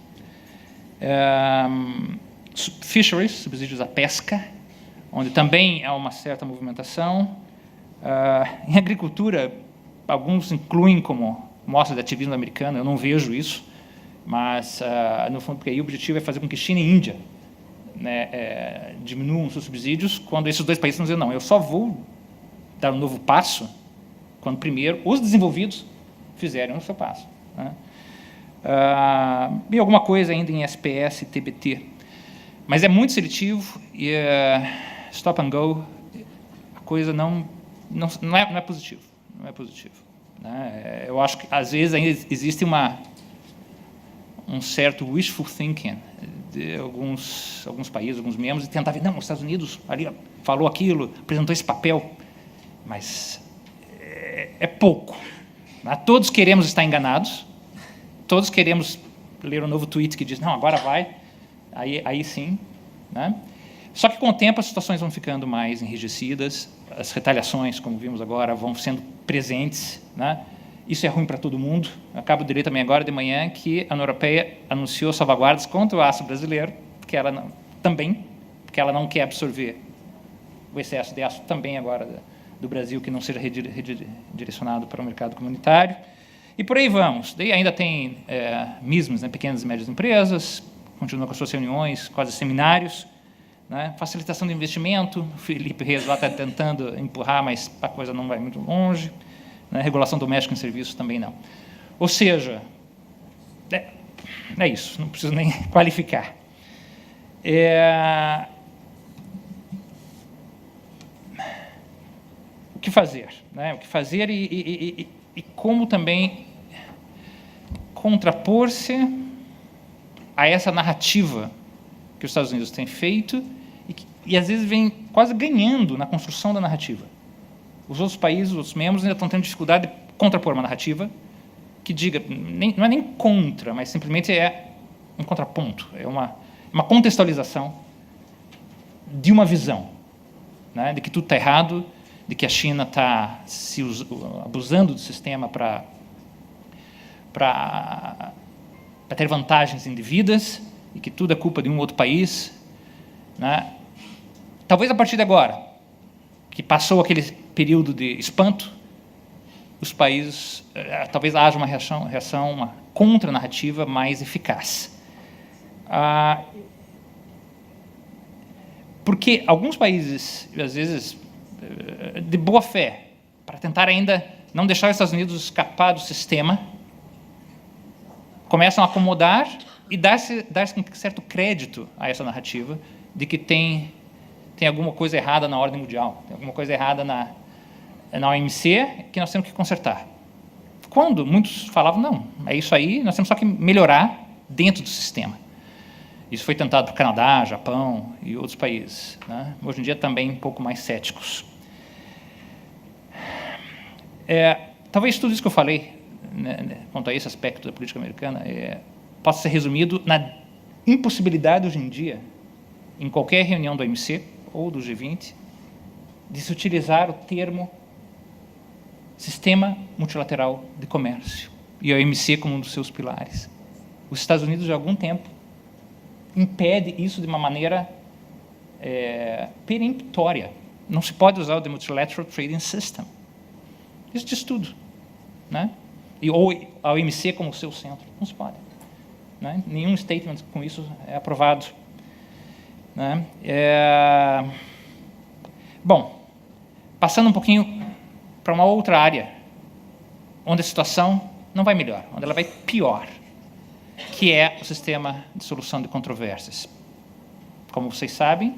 Fisheries, subsídios à pesca, onde também há uma certa movimentação. Em agricultura, alguns incluem como mostra de ativismo americano, eu não vejo isso, mas, no fundo, porque aí o objetivo é fazer com que China e Índia, né, diminuam seus subsídios, quando esses dois países não dizem, não, eu só vou dar um novo passo quando primeiro os desenvolvidos fizerem o seu passo. Né? E alguma coisa ainda em SPS e TBT. Mas é muito seletivo e stop and go, a coisa não é positivo. Não é positivo. Né? Eu acho que, às vezes, ainda existe um certo wishful thinking de alguns países, alguns membros, de tentar ver, não, os Estados Unidos ali falou aquilo, apresentou esse papel, mas é pouco. Né? Todos queremos estar enganados, todos queremos ler um novo tweet que diz, não, agora vai, aí sim. Né? Só que, com o tempo, as situações vão ficando mais enrijecidas, as retaliações, como vimos agora, vão sendo presentes. Né? Isso é ruim para todo mundo. Eu acabo de ler também agora de manhã que a União Europeia anunciou salvaguardas contra o aço brasileiro, porque ela não quer absorver o excesso de aço também agora do Brasil, que não seja redirecionado para o mercado comunitário. E por aí vamos. Daí ainda tem MISMs, né, pequenas e médias empresas, continua com as suas reuniões, quase seminários, né, facilitação do investimento, o Felipe Reis lá está tentando empurrar, mas a coisa não vai muito longe, né, regulação doméstica em serviços também não. Ou seja, é isso, não preciso nem qualificar. O que fazer? Né? O que fazer e como também contrapor-se a essa narrativa que os Estados Unidos têm feito e às vezes vem quase ganhando na construção da narrativa. Os outros países, os outros membros ainda estão tendo dificuldade de contrapor uma narrativa que diga, não é nem contra, mas simplesmente é um contraponto, é uma contextualização de uma visão, né, de que tudo está errado, de que a China está abusando do sistema para ter vantagens indevidas e que tudo é culpa de um outro país, né? Talvez a partir de agora, que passou aquele período de espanto, os países, talvez haja uma reação, uma contra-narrativa mais eficaz. Porque alguns países, às vezes, de boa fé, para tentar ainda não deixar os Estados Unidos escapar do sistema, começam a acomodar e dar-se um certo crédito a essa narrativa de que tem alguma coisa errada na ordem mundial, tem alguma coisa errada na OMC que nós temos que consertar. Quando muitos falavam, não, é isso aí, nós temos só que melhorar dentro do sistema. Isso foi tentado por Canadá, Japão e outros países, né? Hoje em dia também um pouco mais céticos. Talvez tudo isso que eu falei, né, quanto a esse aspecto da política americana, possa ser resumido na impossibilidade hoje em dia, em qualquer reunião do OMC ou do G20, de se utilizar o termo Sistema Multilateral de Comércio e a OMC como um dos seus pilares. Os Estados Unidos, há algum tempo, impede isso de uma maneira peremptória. Não se pode usar o The Multilateral Trading System. Isso diz tudo, né? Ou a OMC como seu centro. Não se pode, né? Nenhum statement com isso é aprovado, né? Bom, passando um pouquinho para uma outra área, onde a situação não vai melhor, onde ela vai pior, que é o sistema de solução de controvérsias. Como vocês sabem,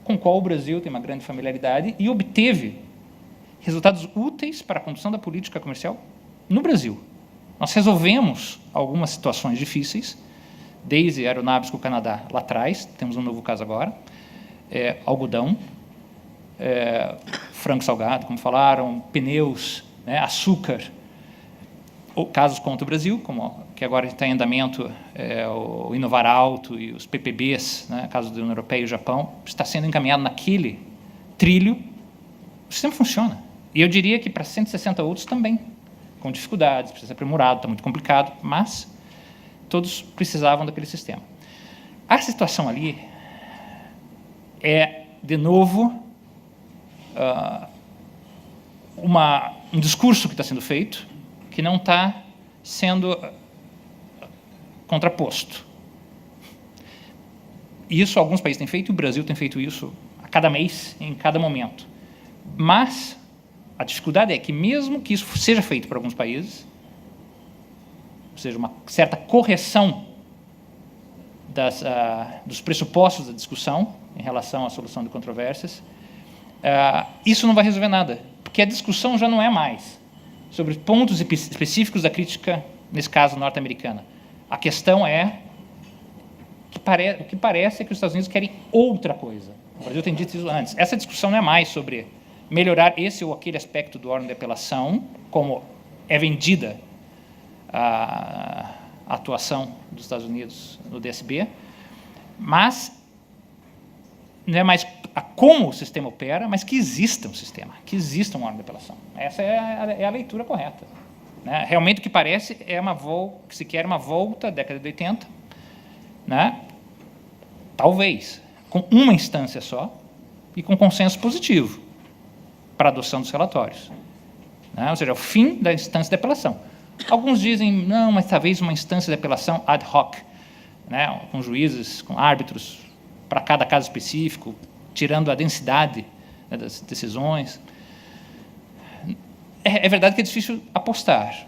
com o qual o Brasil tem uma grande familiaridade e obteve resultados úteis para a condução da política comercial no Brasil. Nós resolvemos algumas situações difíceis, desde aeronaves com o Canadá lá atrás, temos um novo caso agora, algodão, frango salgado, como falaram, pneus, né, açúcar, ou casos contra o Brasil, como que agora está em andamento o Inovar Alto e os PPBs, né, caso da União Europeia e o Japão, está sendo encaminhado naquele trilho. O sistema funciona. E eu diria que para 160 outros também, com dificuldades, precisa ser aprimorado, está muito complicado, mas todos precisavam daquele sistema. A situação ali é, de novo, um discurso que está sendo feito, que não está sendo contraposto. Isso alguns países têm feito, e o Brasil tem feito isso a cada mês, em cada momento. Mas a dificuldade é que, mesmo que isso seja feito por alguns países, ou seja, uma certa correção dos pressupostos da discussão em relação à solução de controvérsias, isso não vai resolver nada, porque a discussão já não é mais sobre pontos específicos da crítica, nesse caso norte-americana. A questão é o que parece é que os Estados Unidos querem outra coisa. O Brasil tem dito isso antes. Essa discussão não é mais sobre melhorar esse ou aquele aspecto do órgão de apelação, como é vendida a atuação dos Estados Unidos no DSB, mas não é mais como o sistema opera, mas que exista um sistema, que exista um órgão de apelação. Essa é a leitura correta, né? Realmente o que parece é que se quer uma volta à década de 80, né? Talvez, com uma instância só e com consenso positivo para a adoção dos relatórios, né? Ou seja, o fim da instância de apelação. Alguns dizem, não, mas talvez uma instância de apelação ad hoc, né? Com juízes, com árbitros, para cada caso específico, tirando a densidade, né, das decisões. É verdade que é difícil apostar,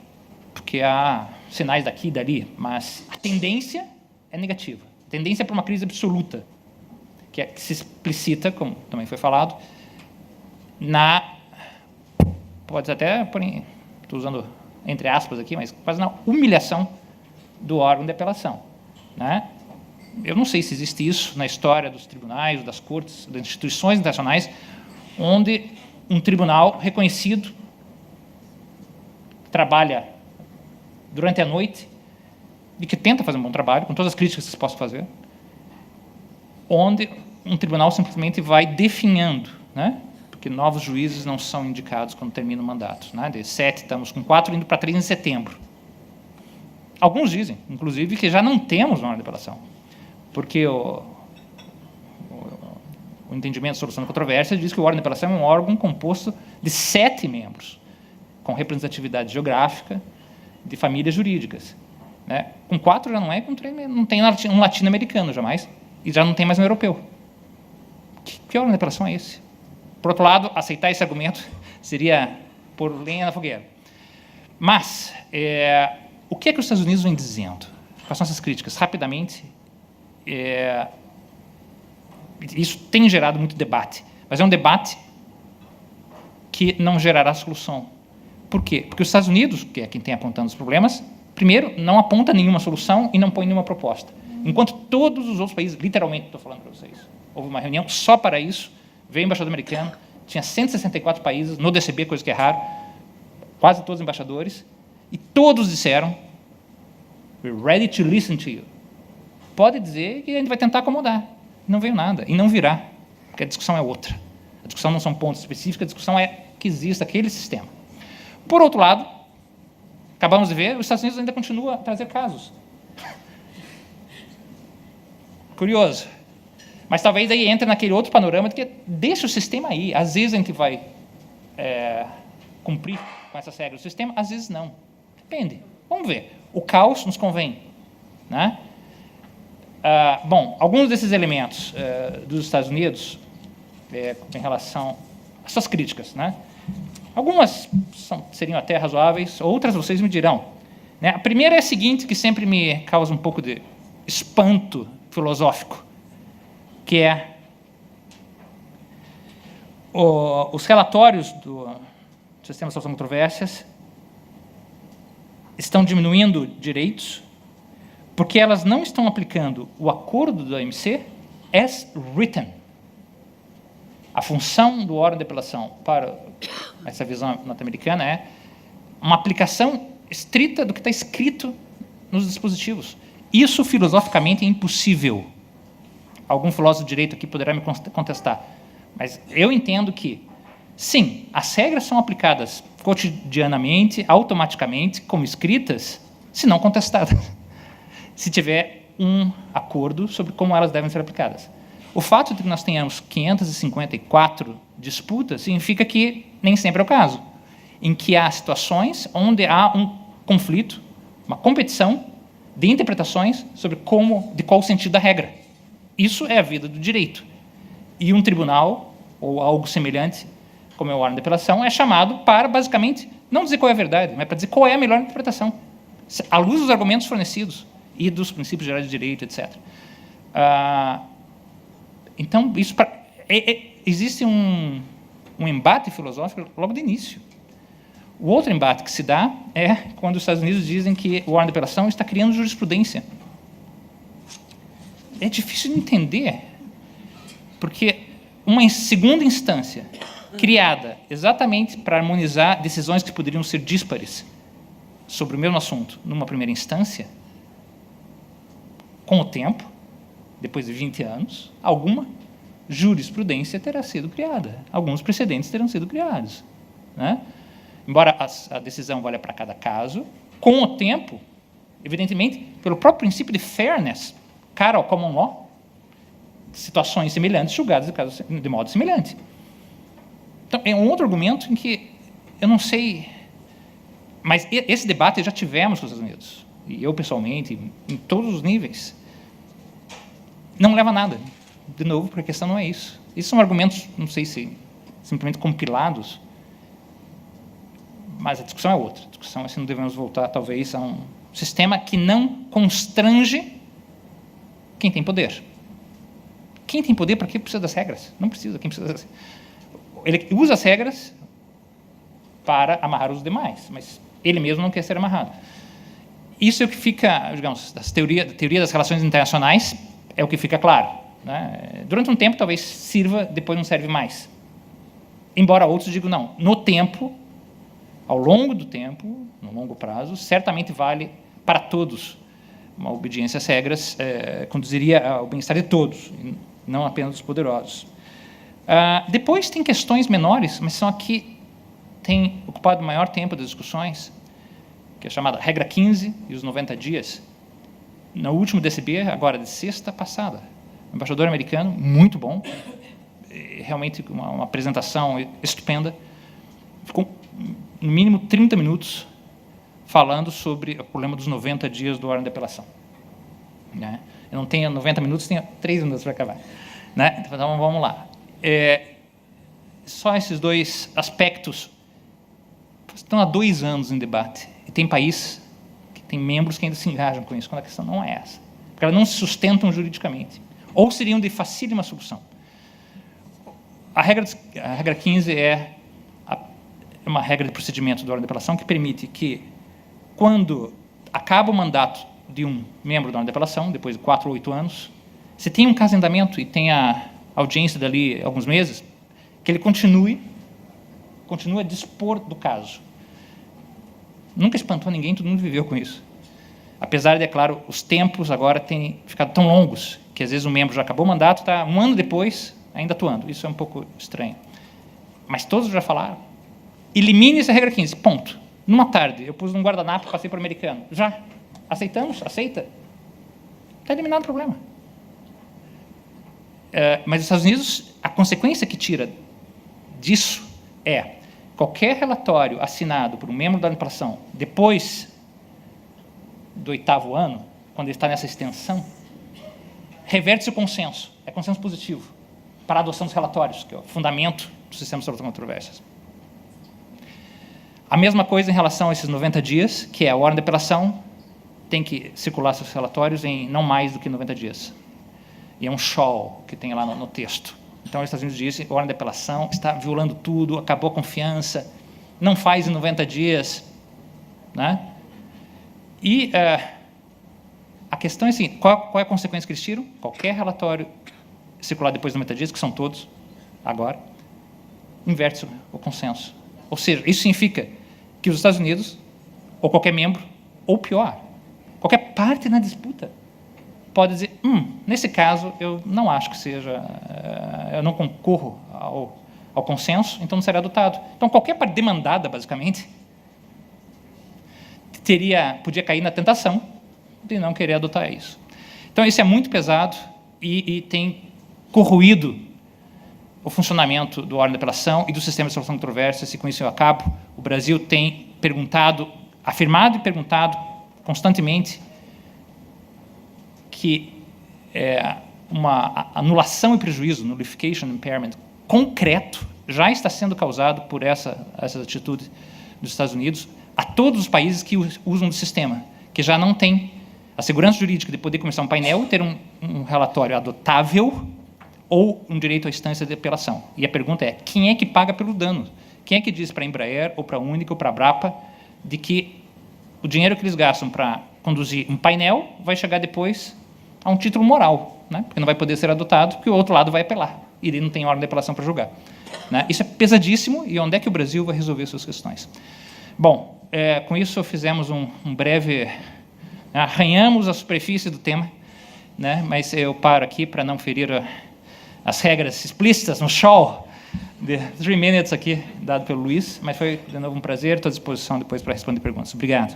porque há sinais daqui e dali, mas a tendência é negativa. A tendência é para uma crise absoluta, que se explicita, como também foi falado, pode até, estou usando entre aspas aqui, mas quase na humilhação do órgão de apelação, né? Eu não sei se existe isso na história dos tribunais, das cortes, das instituições internacionais, onde um tribunal reconhecido trabalha durante a noite e que tenta fazer um bom trabalho, com todas as críticas que se possa fazer, onde um tribunal simplesmente vai definhando, né? Porque novos juízes não são indicados quando termina o mandato, né? De 7, estamos com 4, indo para 3 em setembro. Alguns dizem, inclusive, que já não temos uma ordem de apelação, porque o entendimento de solução de controvérsia diz que o órgão de apelação é um órgão composto de 7 membros, com representatividade geográfica de famílias jurídicas, né? Com 4 já não é, com 3 não tem um latino-americano jamais, e já não tem mais um europeu. Que órgão de apelação é esse? Por outro lado, aceitar esse argumento seria pôr lenha na fogueira. Mas, o que é que os Estados Unidos vem dizendo? Quais são essas críticas? Rapidamente, isso tem gerado muito debate, mas é um debate que não gerará solução. Por quê? Porque os Estados Unidos, que é quem tem apontando os problemas, primeiro, não aponta nenhuma solução e não põe nenhuma proposta. Enquanto todos os outros países, literalmente estou falando para vocês, houve uma reunião só para isso, veio o embaixador americano, tinha 164 países, no DCB, coisa que é raro, quase todos os embaixadores, e todos disseram, we're ready to listen to you. Pode dizer que a gente vai tentar acomodar. Não veio nada, e não virá, porque a discussão é outra. A discussão não são pontos específicos, a discussão é que existe aquele sistema. Por outro lado, acabamos de ver, os Estados Unidos ainda continuam a trazer casos. Curioso. Mas talvez aí entre naquele outro panorama de que deixa o sistema aí. Às vezes a gente vai cumprir com essas regras do sistema, às vezes não. Depende. Vamos ver. O caos nos convém, né? Bom, alguns desses elementos dos Estados Unidos, em relação às suas críticas, né? Algumas seriam até razoáveis, outras vocês me dirão, né? A primeira é a seguinte, que sempre me causa um pouco de espanto filosófico, que é os relatórios do sistema de solução de controvérsias estão diminuindo direitos porque elas não estão aplicando o acordo do OMC as written. A função do órgão de apelação para essa visão norte-americana é uma aplicação estrita do que está escrito nos dispositivos. Isso, filosoficamente, é impossível. Algum filósofo de direito aqui poderá me contestar. Mas eu entendo que, sim, as regras são aplicadas cotidianamente, automaticamente, como escritas, se não contestadas. Se tiver um acordo sobre como elas devem ser aplicadas. O fato de que nós tenhamos 554 disputas significa que nem sempre é o caso, em que há situações onde há um conflito, uma competição de interpretações sobre de qual o sentido da regra. Isso é a vida do direito. E um tribunal, ou algo semelhante, como é o órgão de apelação, é chamado para, basicamente, não dizer qual é a verdade, mas para dizer qual é a melhor interpretação, à luz dos argumentos fornecidos e dos princípios gerais de direito, etc. Então, isso existe um embate filosófico logo de início. O outro embate que se dá é quando os Estados Unidos dizem que o órgão de apelação está criando jurisprudência. É difícil de entender, porque uma segunda instância criada exatamente para harmonizar decisões que poderiam ser díspares sobre o mesmo assunto numa primeira instância, com o tempo, depois de 20 anos, alguma jurisprudência terá sido criada, alguns precedentes terão sido criados, né? Embora a decisão valha para cada caso, com o tempo, evidentemente, pelo próprio princípio de fairness, cara ao common law, situações semelhantes julgadas de modo semelhante. Então, é um outro argumento em que eu não sei, mas esse debate já tivemos com os Estados Unidos, e eu pessoalmente, em todos os níveis, não leva a nada. De novo, porque a questão não é isso. Esses são argumentos, não sei se simplesmente compilados, mas a discussão é outra. A discussão é se não devemos voltar, talvez, a um sistema que não constrange quem tem poder. Quem tem poder, para que precisa das regras? Não precisa. Quem precisa das... Ele usa as regras para amarrar os demais, mas Ele mesmo não quer ser amarrado. Isso é o que fica, digamos, teoria das relações internacionais, é o que fica claro, né? Durante um tempo, talvez sirva, depois não serve mais. Embora outros digam, não, no tempo, ao longo do tempo, no longo prazo, certamente vale para todos. Uma obediência às regras conduziria ao bem-estar de todos, não apenas dos poderosos. Depois tem questões menores, mas são aqui têm ocupado o maior tempo das discussões, que é a chamada regra 15 e os 90 dias. No último DCB, agora de sexta passada, o embaixador americano, muito bom, realmente uma apresentação estupenda, ficou no mínimo 30 minutos falando sobre o problema dos 90 dias do órgão de apelação. Né? Eu não tenho 90 minutos, tenho 3 minutos para acabar. Né? Então, vamos lá. Só esses dois aspectos estão há 2 anos em debate. E tem país que tem membros que ainda se engajam com isso, quando a questão não é essa. Porque elas não se sustentam juridicamente. Ou seriam de facílima solução. A regra 15 é uma regra de procedimento do órgão de apelação que permite que, quando acaba o mandato de um membro do órgão de apelação, depois de 4 ou 8 anos, se tem um caso em andamento e tem a audiência dali alguns meses, que ele continue a dispor do caso. Nunca espantou ninguém, todo mundo viveu com isso. Apesar de, é claro, os tempos agora terem ficado tão longos, que às vezes o membro já acabou o mandato, está 1 ano depois ainda atuando. Isso é um pouco estranho. Mas todos já falaram. Elimine essa regra 15, ponto. Numa tarde, eu pus num guardanapo, passei para o americano. Já. Aceitamos? Aceita. Está eliminado o problema. Mas os Estados Unidos, a consequência que tira disso é qualquer relatório assinado por um membro da apelação depois do 8º ano, quando ele está nessa extensão, reverte-se o consenso. É consenso positivo para a adoção dos relatórios, que é o fundamento do sistema de solução de controvérsias. A mesma coisa em relação a esses 90 dias, que é a ordem de apelação tem que circular seus relatórios em não mais do que 90 dias. E é um show que tem lá no texto. Então, os Estados Unidos dizem, a ordem de apelação está violando tudo, acabou a confiança, não faz em 90 dias. Né? E a questão é assim, qual é a consequência que eles tiram? Qualquer relatório circular depois de 90 dias, que são todos agora, inverte o consenso. Ou seja, isso significa que os Estados Unidos, ou qualquer membro, ou pior, qualquer parte na disputa, pode dizer, nesse caso, eu não acho que seja, eu não concorro ao consenso, então não será adotado. Então, qualquer parte demandada, basicamente, podia cair na tentação de não querer adotar isso. Então, isso é muito pesado e tem corroído o funcionamento do órgão de apelação e do sistema de solução de controvérsias, e com isso eu acabo. O Brasil tem afirmado e perguntado constantemente que uma anulação e prejuízo, nullification impairment, concreto, já está sendo causado por essas atitudes dos Estados Unidos a todos os países que usam do sistema, que já não tem a segurança jurídica de poder começar um painel e ter um relatório adotável ou um direito à instância de apelação. E a pergunta é, quem é que paga pelo dano? Quem é que diz para a Embraer, ou para a Única, ou para a Brapa, de que o dinheiro que eles gastam para conduzir um painel vai chegar depois a um título moral, né? Porque não vai poder ser adotado, porque o outro lado vai apelar, e ele não tem ordem de apelação para julgar. Né? Isso é pesadíssimo, e onde é que o Brasil vai resolver suas questões? Bom, com isso fizemos um breve... arranhamos a superfície do tema, né? Mas eu paro aqui para não ferir as regras explícitas no show de 3 minutes aqui, dado pelo Luiz, mas foi, de novo, um prazer, estou à disposição depois para responder perguntas. Obrigado.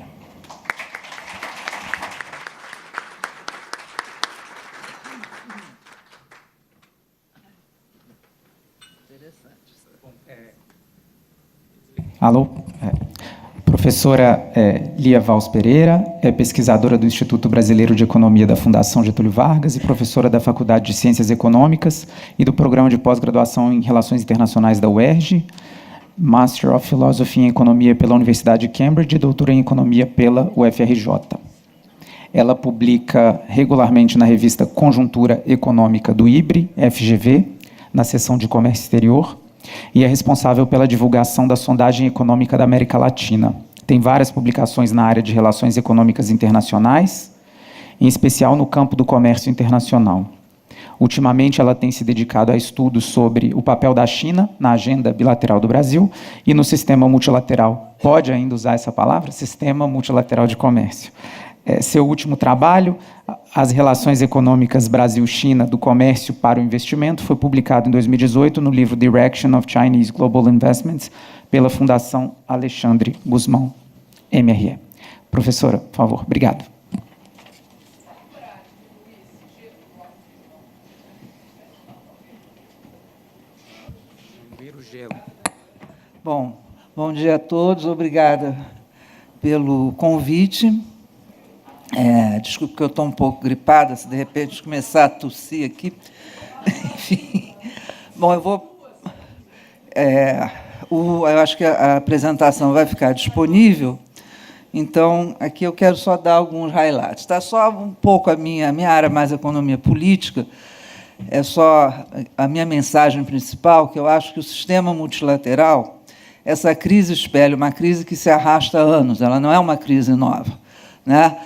Alô? Professora Lia Valls Pereira, é pesquisadora do Instituto Brasileiro de Economia da Fundação Getúlio Vargas e professora da Faculdade de Ciências Econômicas e do Programa de Pós-Graduação em Relações Internacionais da UERJ, Master of Philosophy em Economia pela Universidade de Cambridge e doutora em Economia pela UFRJ. Ela publica regularmente na revista Conjuntura Econômica do IBRE, FGV, na seção de Comércio Exterior, e é responsável pela divulgação da sondagem econômica da América Latina, tem várias publicações na área de relações econômicas internacionais, em especial no campo do comércio internacional. Ultimamente, ela tem se dedicado a estudos sobre o papel da China na agenda bilateral do Brasil e no sistema multilateral. Pode ainda usar essa palavra? Sistema multilateral de comércio. Seu último trabalho, As Relações Econômicas Brasil-China, do Comércio para o Investimento, foi publicado em 2018 no livro Direction of Chinese Global Investments, pela Fundação Alexandre Guzmão, MRE. Professora, por favor. Obrigado. Bom dia a todos, obrigada pelo convite. Desculpe que eu estou um pouco gripada, se de repente começar a tossir aqui. Enfim. Bom, eu acho que a apresentação vai ficar disponível, então aqui eu quero só dar alguns highlights. Está só um pouco a minha área mais economia política, é só a minha mensagem principal, que eu acho que o sistema multilateral, essa crise espelha uma crise que se arrasta há anos, ela não é uma crise nova, né?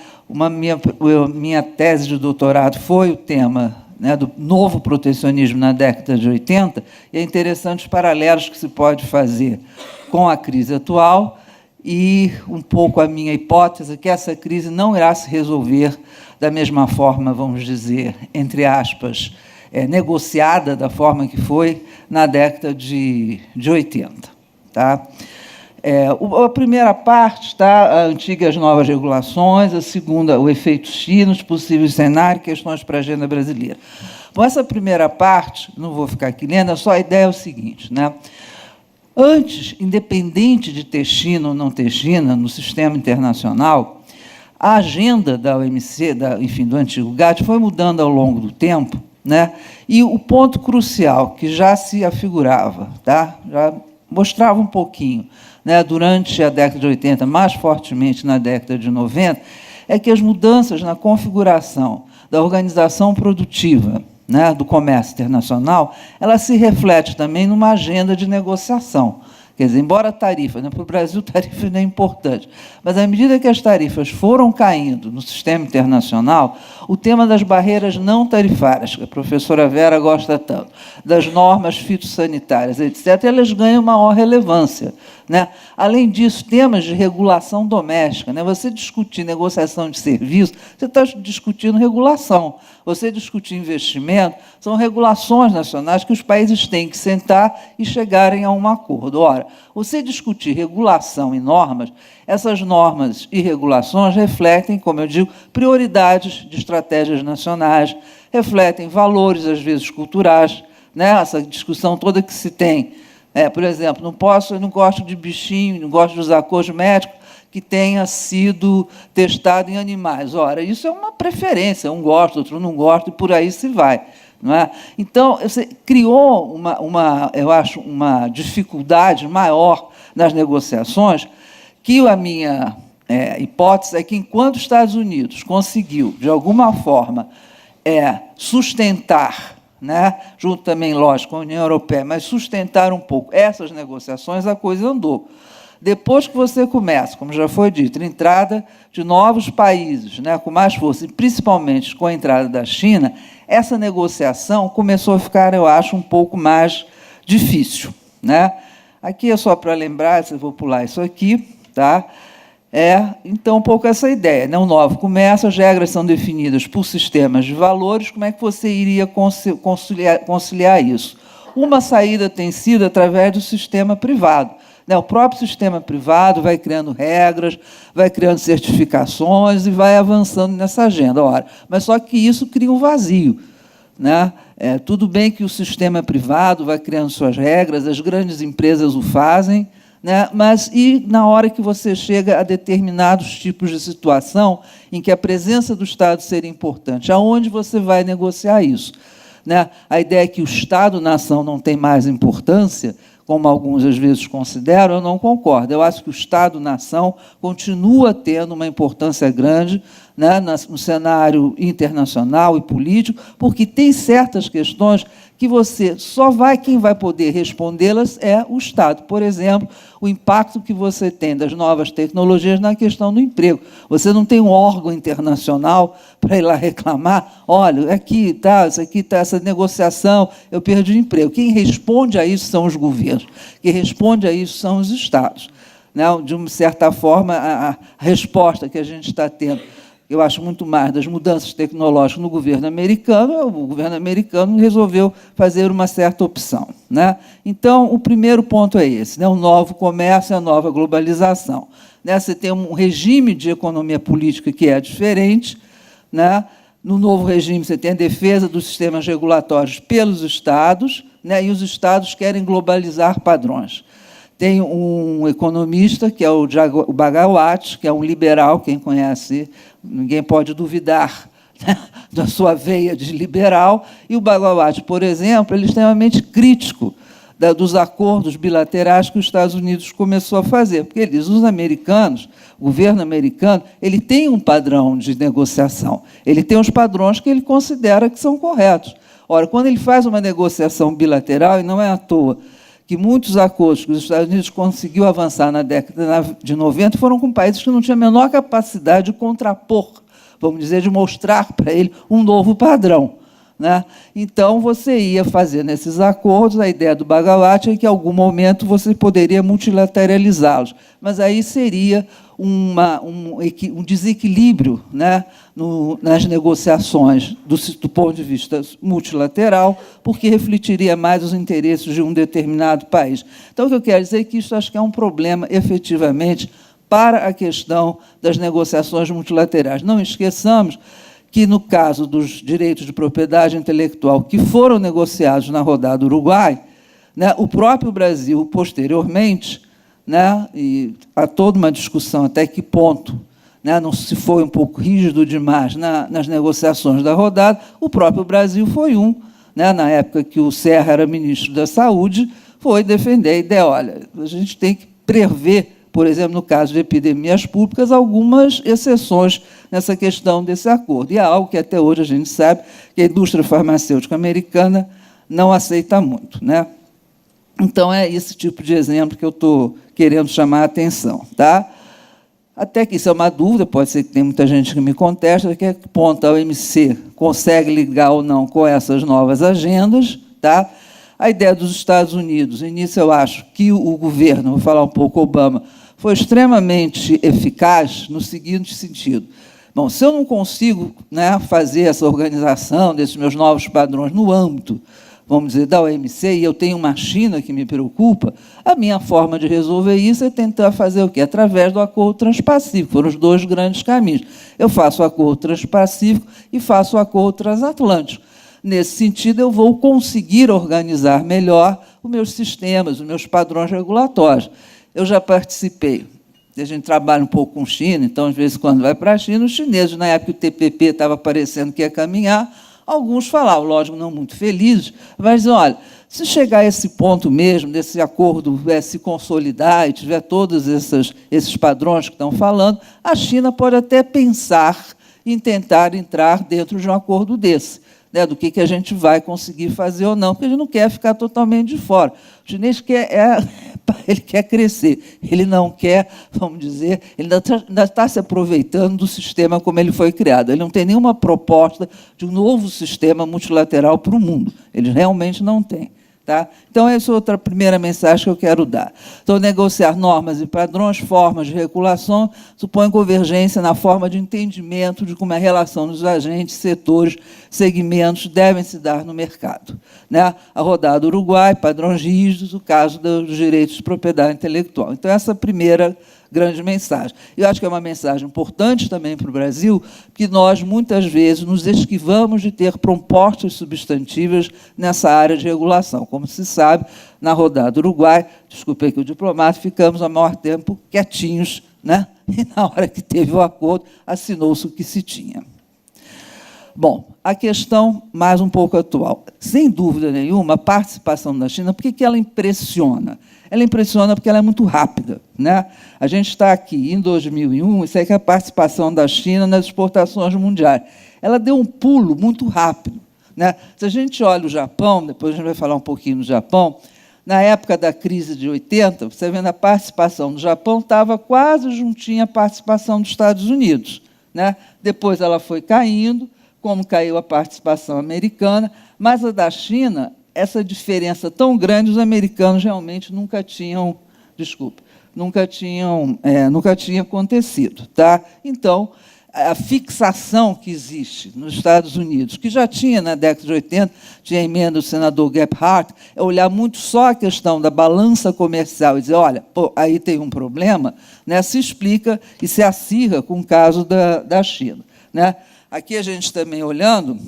Minha tese de doutorado foi o tema, né, do novo protecionismo na década de 80, e é interessante os paralelos que se pode fazer com a crise atual e um pouco a minha hipótese que essa crise não irá se resolver da mesma forma, vamos dizer, entre aspas, negociada da forma que foi na década de 80. Tá? A primeira parte está antigas novas regulações, a segunda, o efeito China, os possíveis cenários, questões para a agenda brasileira. Bom, essa primeira parte, não vou ficar aqui lendo, só a ideia é o seguinte, né? Antes, independente de ter China ou não ter China, no sistema internacional, a agenda da OMC, enfim, do antigo GATT, foi mudando ao longo do tempo, né? E o ponto crucial, que já se afigurava, tá? Já mostrava um pouquinho, né, durante a década de 80, mais fortemente na década de 90, é que as mudanças na configuração da organização produtiva, né, do comércio internacional, ela se reflete também numa agenda de negociação. Quer dizer, embora a tarifa, né, para o Brasil, tarifa não é importante, mas à medida que as tarifas foram caindo no sistema internacional, o tema das barreiras não tarifárias, que a professora Vera gosta tanto, das normas fitossanitárias, etc., elas ganham maior relevância, né? Além disso, temas de regulação doméstica, né? Você discutir negociação de serviço, você está discutindo regulação. Você discutir investimento, são regulações nacionais que os países têm que sentar e chegarem a um acordo. Ora, você discutir regulação e normas, essas normas e regulações refletem, como eu digo, prioridades de estratégias nacionais, refletem valores, às vezes, culturais, né? Essa discussão toda que se tem. Por exemplo, eu não gosto de bichinho, não gosto de usar cosmético que tenha sido testado em animais. Ora, isso é uma preferência, um gosta, outro não gosta, e por aí se vai. Não é? Então, você criou, eu acho, uma dificuldade maior nas negociações, que a minha hipótese é que, enquanto os Estados Unidos conseguiu, de alguma forma, sustentar, né, junto também, lógico, com a União Europeia, mas sustentar um pouco essas negociações, a coisa andou. Depois que você começa, como já foi dito, a entrada de novos países, né, com mais força, e principalmente com a entrada da China, essa negociação começou a ficar, eu acho, um pouco mais difícil, né? Aqui é só para lembrar, se eu vou pular isso aqui, tá? Então, um pouco essa ideia, né? O novo começa, as regras são definidas por sistemas de valores, como é que você iria conciliar isso? Uma saída tem sido através do sistema privado. O próprio sistema privado vai criando regras, vai criando certificações e vai avançando nessa agenda. Ora, mas só que isso cria um vazio, né? Tudo bem que o sistema privado vai criando suas regras, as grandes empresas o fazem, né? Mas e na hora que você chega a determinados tipos de situação em que a presença do Estado seria importante, aonde você vai negociar isso? Né? A ideia é que o Estado-nação não tem mais importância, como alguns às vezes consideram, eu não concordo. Eu acho que o Estado-nação continua tendo uma importância grande, né, no cenário internacional e político, porque tem certas questões que quem vai poder respondê-las é o Estado. Por exemplo, o impacto que você tem das novas tecnologias na questão do emprego. Você não tem um órgão internacional para ir lá reclamar, olha, aqui tá, isso aqui está essa negociação, eu perdi o emprego. Quem responde a isso são os governos, quem responde a isso são os Estados. Né? De uma certa forma, a resposta que a gente está tendo, eu acho muito mais das mudanças tecnológicas no governo americano, o governo americano resolveu fazer uma certa opção. Né? Então, o primeiro ponto é esse, né? O novo comércio, a nova globalização. Né? Você tem um regime de economia política que é diferente. Né? No novo regime, você tem a defesa dos sistemas regulatórios pelos Estados, né? E os Estados querem globalizar padrões. Tem um economista, que é o Bhagawat, que é um liberal, quem conhece, ninguém pode duvidar, né, da sua veia de liberal, e o Bhagawat, por exemplo, ele é extremamente crítico dos acordos bilaterais que os Estados Unidos começou a fazer, porque ele diz, os americanos, o governo americano, ele tem um padrão de negociação, ele tem os padrões que ele considera que são corretos. Ora, quando ele faz uma negociação bilateral, e não é à toa, que muitos acordos que os Estados Unidos conseguiu avançar na década de 90 foram com países que não tinham a menor capacidade de contrapor, vamos dizer, de mostrar para ele um novo padrão. Né? Então, você ia fazer nesses acordos, a ideia do Bhagawat é que, em algum momento, você poderia multilateralizá-los, mas aí seria um desequilíbrio, né, nas negociações do ponto de vista multilateral, porque refletiria mais os interesses de um determinado país. Então, o que eu quero dizer é que isso acho que é um problema, efetivamente, para a questão das negociações multilaterais. Não esqueçamos que, no caso dos direitos de propriedade intelectual que foram negociados na rodada do Uruguai, né, o próprio Brasil, posteriormente, né, e há toda uma discussão até que ponto, né, não se foi um pouco rígido demais nas negociações da rodada, o próprio Brasil foi né, na época que o Serra era ministro da Saúde, foi defender a ideia, olha, a gente tem que prever, por exemplo, no caso de epidemias públicas, algumas exceções nessa questão desse acordo. E é algo que até hoje a gente sabe que a indústria farmacêutica americana não aceita muito. Né? Então, é esse tipo de exemplo que eu estou querendo chamar a atenção. Tá? Até que isso é uma dúvida, pode ser que tenha muita gente que me conteste, a que ponto a OMC consegue ligar ou não com essas novas agendas. Tá? A ideia dos Estados Unidos, no início eu acho que o governo, vou falar um pouco Obama, foi extremamente eficaz no seguinte sentido. Bom, se eu não consigo, né, fazer essa organização desses meus novos padrões no âmbito, vamos dizer, da OMC, e eu tenho uma China que me preocupa, a minha forma de resolver isso é tentar fazer o quê? Através do Acordo Transpacífico. Foram os dois grandes caminhos. Eu faço o Acordo Transpacífico e faço o Acordo Transatlântico. Nesse sentido, eu vou conseguir organizar melhor os meus sistemas, os meus padrões regulatórios. Eu já participei, a gente trabalha um pouco com China, então, às vezes, quando vai para a China, os chineses, na época que o TPP estava parecendo que ia caminhar, alguns falavam, lógico, não muito felizes, mas, olha, se chegar a esse ponto mesmo, desse acordo se consolidar e tiver todos esses padrões que estão falando, a China pode até pensar em tentar entrar dentro de um acordo desse. Né, do que a gente vai conseguir fazer ou não, porque a gente não quer ficar totalmente de fora. O chinês ele quer crescer, ele não quer, vamos dizer, ele ainda está se aproveitando do sistema como ele foi criado. Ele não tem nenhuma proposta de um novo sistema multilateral para o mundo. Ele realmente não tem. Tá? Então, essa é outra primeira mensagem que eu quero dar. Então, negociar normas e padrões, formas de regulação, supõe convergência na forma de entendimento de como a relação dos agentes, setores, segmentos devem se dar no mercado. Né? A rodada do Uruguai, padrões rígidos, o caso dos direitos de propriedade intelectual. Então, essa é a primeira grande mensagem. Eu acho que é uma mensagem importante também para o Brasil, que nós, muitas vezes, nos esquivamos de ter propostas substantivas nessa área de regulação. Como se sabe, na rodada do Uruguai, desculpe aqui o diplomata, ficamos há maior tempo quietinhos, né? E na hora que teve o acordo, assinou-se o que se tinha. Bom, a questão mais um pouco atual. Sem dúvida nenhuma, a participação da China, por que ela impressiona? Ela impressiona porque ela é muito rápida. Né? A gente está aqui em 2001, isso aí que é a participação da China nas exportações mundiais. Ela deu um pulo muito rápido. né? Se a gente olha o Japão, depois a gente vai falar um pouquinho do Japão, na época da crise de 80, você vendo a participação do Japão estava quase juntinha à participação dos Estados Unidos, né? Depois ela foi caindo, como caiu a participação americana, mas a da China, essa diferença tão grande, os americanos realmente nunca tinham, nunca tinha acontecido, tá? Então, a fixação que existe nos Estados Unidos, que já tinha na década de 80, tinha a emenda do senador Gephardt, é olhar muito só a questão da balança comercial e dizer, olha, pô, aí tem um problema, né? Se explica e se acirra com o caso da China, né? Aqui a gente também olhando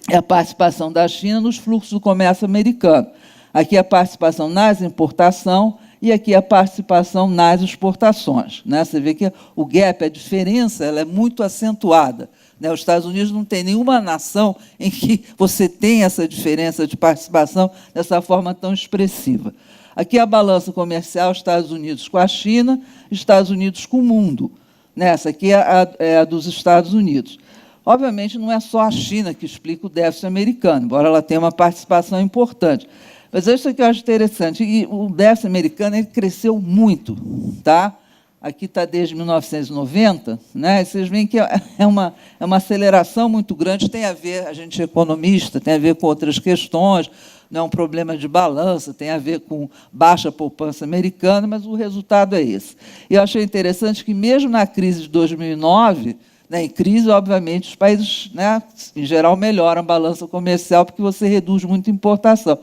é a participação da China nos fluxos do comércio americano. Aqui a participação nas importações e aqui a participação nas exportações, né? Você vê que o gap, a diferença, ela é muito acentuada, né? Os Estados Unidos não tem nenhuma nação em que você tem essa diferença de participação dessa forma tão expressiva. Aqui a balança comercial, Estados Unidos com a China, Estados Unidos com o mundo. Essa aqui é a dos Estados Unidos. Obviamente, não é só a China que explica o déficit americano, embora ela tenha uma participação importante. Mas isso aqui eu acho interessante. E o déficit americano ele cresceu muito. Tá? Aqui está desde 1990. Né? E vocês veem que é uma aceleração muito grande. Tem a ver, a gente é economista, tem a ver com outras questões, não é um problema de balança, tem a ver com baixa poupança americana, mas o resultado é esse. E eu achei interessante que, mesmo na crise de 2009, em crise, obviamente, os países, né, em geral, melhoram a balança comercial, porque você reduz muito a importação.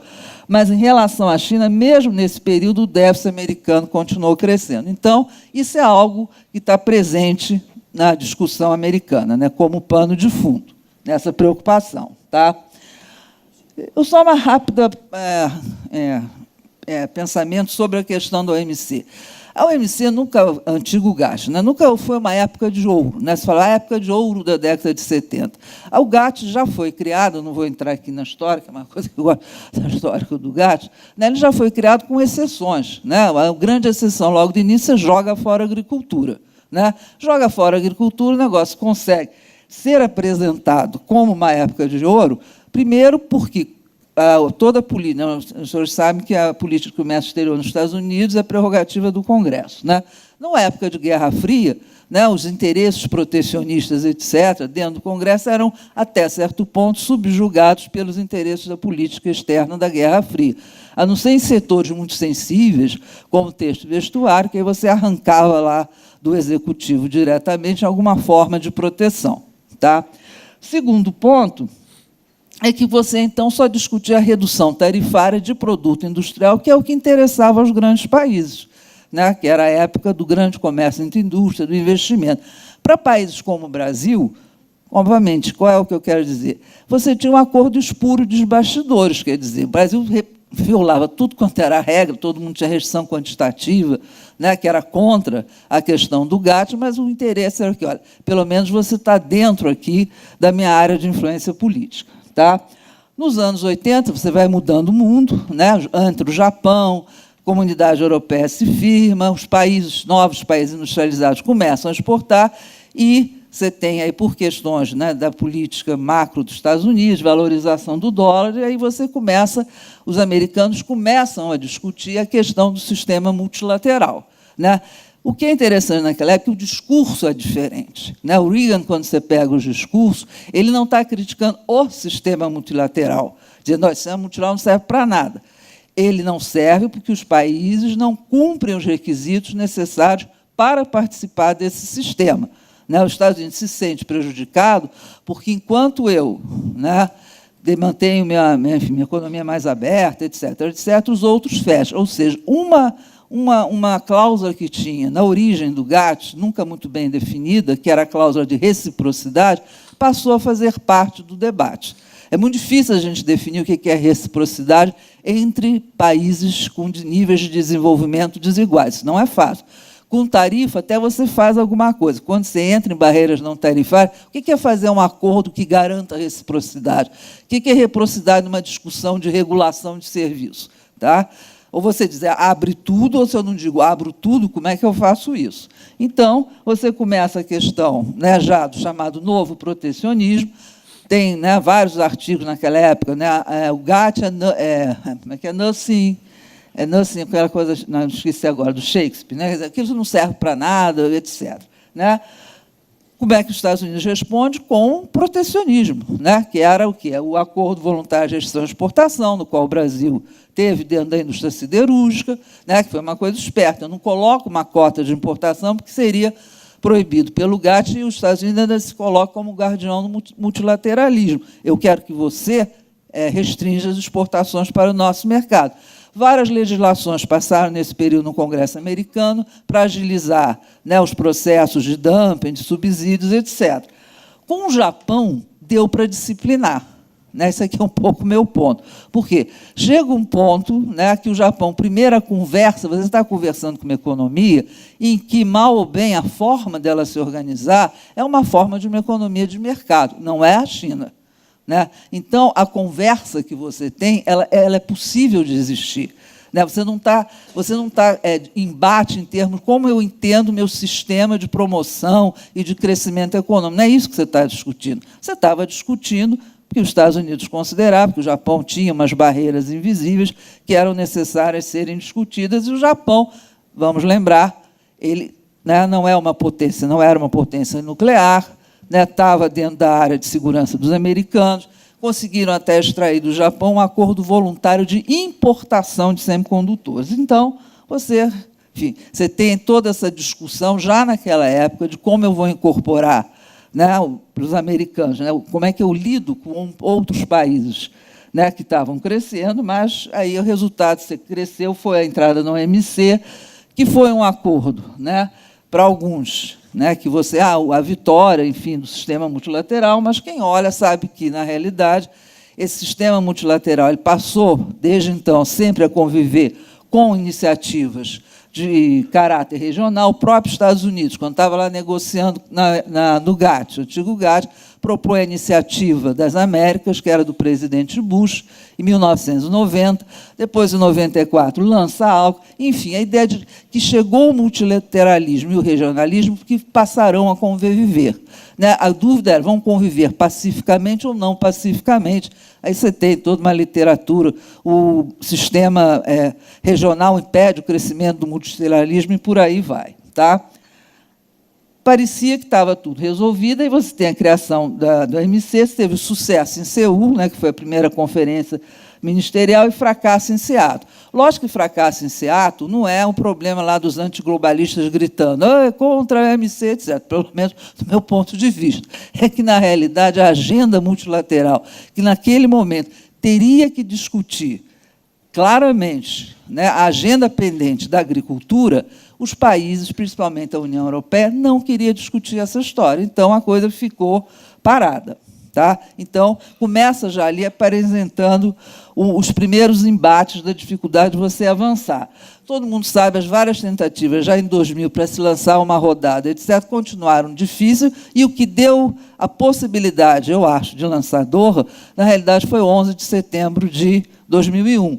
Mas, em relação à China, mesmo nesse período, o déficit americano continuou crescendo. Então, isso é algo que está presente na discussão americana, né, como pano de fundo, nessa preocupação. Tá? Eu só uma rápida pensamento sobre a questão da OMC. A OMC nunca, antigo GATT, né, nunca foi uma época de ouro. Né, se fala a época de ouro da década de 70. O GATT já foi criado, não vou entrar aqui na história, que é uma coisa que eu gosto da história do GATT, né, ele já foi criado com exceções. Né, a grande exceção, logo de início, é joga fora a agricultura. Né, joga fora a agricultura, o negócio consegue ser apresentado como uma época de ouro, primeiro porque toda a política, os senhores sabem que a política de comércio exterior nos Estados Unidos é prerrogativa do Congresso. Né? Na época de Guerra Fria, né, os interesses protecionistas, etc., dentro do Congresso eram, até certo ponto, subjugados pelos interesses da política externa da Guerra Fria. A não ser em setores muito sensíveis, como texto e vestuário, que aí você arrancava lá do Executivo diretamente alguma forma de proteção. Tá? Segundo ponto é que você, então, só discutia a redução tarifária de produto industrial, que é o que interessava aos grandes países, né? Que era a época do grande comércio entre indústria, do investimento. Para países como o Brasil, obviamente, qual é o que eu quero dizer? Você tinha um acordo espúrio dos bastidores, quer dizer, o Brasil violava tudo quanto era regra, todo mundo tinha restrição quantitativa, né, que era contra a questão do GATT, mas o interesse era que, olha, pelo menos você está dentro aqui da minha área de influência política. Tá? Nos anos 80, você vai mudando o mundo, né? Entre o Japão, a comunidade europeia se firma, os países, novos países industrializados começam a exportar e você tem aí, por questões, né, da política macro dos Estados Unidos, valorização do dólar, e aí os americanos começam a discutir a questão do sistema multilateral. Né? O que é interessante naquela época é que o discurso é diferente. Né? O Reagan, quando você pega os discursos, ele não está criticando o sistema multilateral, dizendo que o sistema multilateral não serve para nada. Ele não serve porque os países não cumprem os requisitos necessários para participar desse sistema. Né? Os Estados Unidos se sente prejudicado porque, enquanto eu, né, mantenho minha economia mais aberta, etc., os outros fecham. Ou seja, uma cláusula que tinha na origem do GATT, nunca muito bem definida, que era a cláusula de reciprocidade, passou a fazer parte do debate. É muito difícil a gente definir o que é reciprocidade entre países com níveis de desenvolvimento desiguais. Isso não é fácil. Com tarifa, até você faz alguma coisa. Quando você entra em barreiras não tarifárias, o que é fazer um acordo que garanta a reciprocidade? O que é reciprocidade numa discussão de regulação de serviço? Tá? Ou você dizer, abre tudo, ou se eu não digo, abro tudo, como é que eu faço isso? Então, você começa a questão, né, já do chamado novo protecionismo, tem, né, vários artigos naquela época, né, o GATT como é que é? Nothing, aquela coisa, não esqueci agora, do Shakespeare, né, aquilo não serve para nada, etc. Né? Como é que os Estados Unidos responde? Com protecionismo, né, que era o quê? O Acordo Voluntário de Restrição de Exportação, no qual o Brasil teve dentro da indústria siderúrgica, né, que foi uma coisa esperta. Eu não coloco uma cota de importação, porque seria proibido pelo GATT, e os Estados Unidos ainda se colocam como guardião do multilateralismo. Eu quero que você restrinja as exportações para o nosso mercado. Várias legislações passaram nesse período no Congresso americano para agilizar, né, os processos de dumping, de subsídios, etc. Com o Japão, deu para disciplinar. Né, esse aqui é um pouco o meu ponto. Por quê? Chega um ponto, né, que o Japão, primeira conversa, você está conversando com uma economia em que, mal ou bem, a forma dela se organizar é uma forma de uma economia de mercado, não é a China. Né? Então, a conversa que você tem, ela é possível de existir. Né? Você não está em embate em termos como eu entendo meu sistema de promoção e de crescimento econômico. Não é isso que você está discutindo. Você estava discutindo que os Estados Unidos consideravam que o Japão tinha umas barreiras invisíveis que eram necessárias serem discutidas, e o Japão, vamos lembrar, ele, né, não é uma potência, não era uma potência nuclear, né, estava dentro da área de segurança dos americanos, conseguiram até extrair do Japão um acordo voluntário de importação de semicondutores. Então, você tem toda essa discussão já naquela época de como eu vou incorporar, né, para os americanos, né, como é que eu lido com outros países, né, que estavam crescendo, mas aí o resultado que cresceu foi a entrada no OMC, que foi um acordo, né, para alguns, né, que você a vitória, enfim, do sistema multilateral, mas quem olha sabe que, na realidade, esse sistema multilateral ele passou, desde então, sempre a conviver com iniciativas de caráter regional. O próprio Estados Unidos, quando estava lá negociando no GATT, o antigo GATT, propõe a iniciativa das Américas, que era do presidente Bush, em 1990, depois, em 94, lança algo. Enfim, a ideia de que chegou o multilateralismo e o regionalismo que passarão a conviver. Né? A dúvida era, vão conviver pacificamente ou não pacificamente? Aí você tem toda uma literatura, o sistema regional impede o crescimento do multilateralismo e por aí vai. Tá? Parecia que estava tudo resolvido, e você tem a criação do OMC, você teve sucesso em Seul, né, que foi a primeira conferência ministerial, e fracasso em Seattle. Lógico que fracasso em Seattle não é um problema lá dos antiglobalistas gritando contra a OMC, etc., pelo menos do meu ponto de vista. É que, na realidade, a agenda multilateral, que naquele momento teria que discutir claramente, né, a agenda pendente da agricultura, os países, principalmente a União Europeia, não queria discutir essa história. Então, a coisa ficou parada. Tá? Então, começa já ali apresentando os primeiros embates da dificuldade de você avançar. Todo mundo sabe, as várias tentativas, já em 2000, para se lançar uma rodada, etc., continuaram difíceis, e o que deu a possibilidade, eu acho, de lançar Doha, na realidade, foi 11 de setembro de 2001,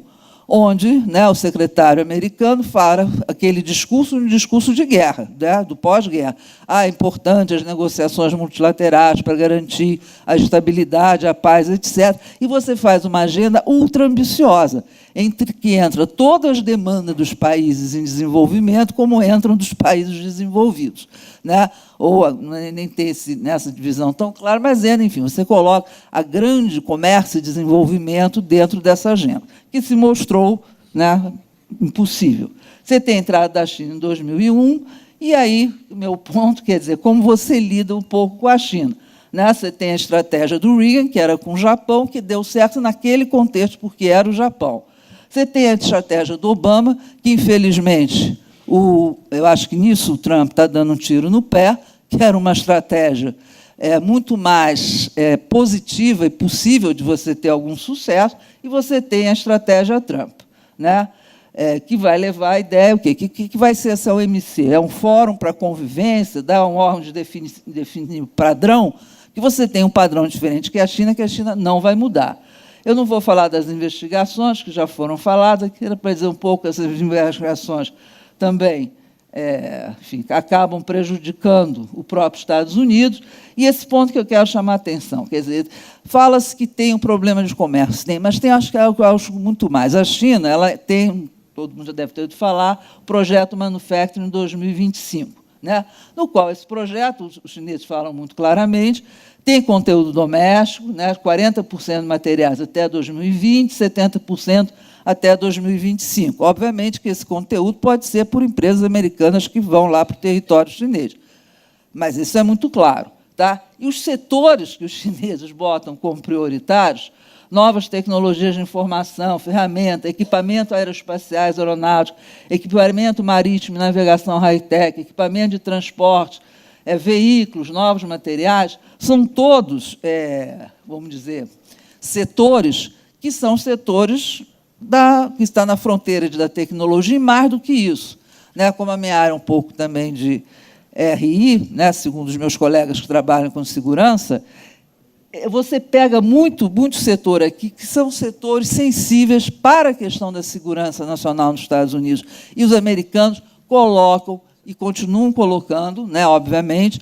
onde, né, o secretário americano fala aquele discurso, um discurso de guerra, né, do pós-guerra. É importante as negociações multilaterais para garantir a estabilidade, a paz, etc. E você faz uma agenda ultra ambiciosa, entre que entra todas as demandas dos países em desenvolvimento, como entram dos países desenvolvidos. Né? Ou nem tem nessa divisão tão clara, mas enfim, você coloca a grande comércio e desenvolvimento dentro dessa agenda, que se mostrou, né, impossível. Você tem a entrada da China em 2001, e aí, o meu ponto, quer dizer, como você lida um pouco com a China. Né? Você tem a estratégia do Reagan, que era com o Japão, que deu certo naquele contexto, porque era o Japão. Você tem a estratégia do Obama, que, infelizmente, eu acho que nisso o Trump está dando um tiro no pé, que era uma estratégia muito mais positiva e possível de você ter algum sucesso, e você tem a estratégia Trump, né? Que vai levar a ideia, o quê? Que vai ser essa OMC? É um fórum para convivência, dá um órgão de definir padrão, que você tem um padrão diferente que a China não vai mudar. Eu não vou falar das investigações, que já foram faladas, aqui era para dizer um pouco essas investigações também enfim, acabam prejudicando o próprio Estados Unidos. E esse ponto que eu quero chamar a atenção, quer dizer, fala-se que tem um problema de comércio, mas tem, acho que é algo muito mais. A China, ela tem, todo mundo já deve ter ouvido falar, o projeto Manufacturing 2025, né, no qual esse projeto, os chineses falam muito claramente, tem conteúdo doméstico, né, 40% de materiais até 2020, 70% até 2025. Obviamente que esse conteúdo pode ser por empresas americanas que vão lá para o território chinês, mas isso é muito claro. Tá? E os setores que os chineses botam como prioritários, novas tecnologias de informação, ferramenta, equipamento aeroespaciais, aeronáutico, equipamento marítimo, navegação high-tech, equipamento de transporte, veículos, novos materiais, são todos, vamos dizer, setores que são setores que estão na fronteira da tecnologia, e mais do que isso, né? Como a minha área um pouco também de RI, né, segundo os meus colegas que trabalham com segurança, você pega muito setor aqui, que são setores sensíveis para a questão da segurança nacional nos Estados Unidos. E os americanos colocam, e continuam colocando, né, obviamente,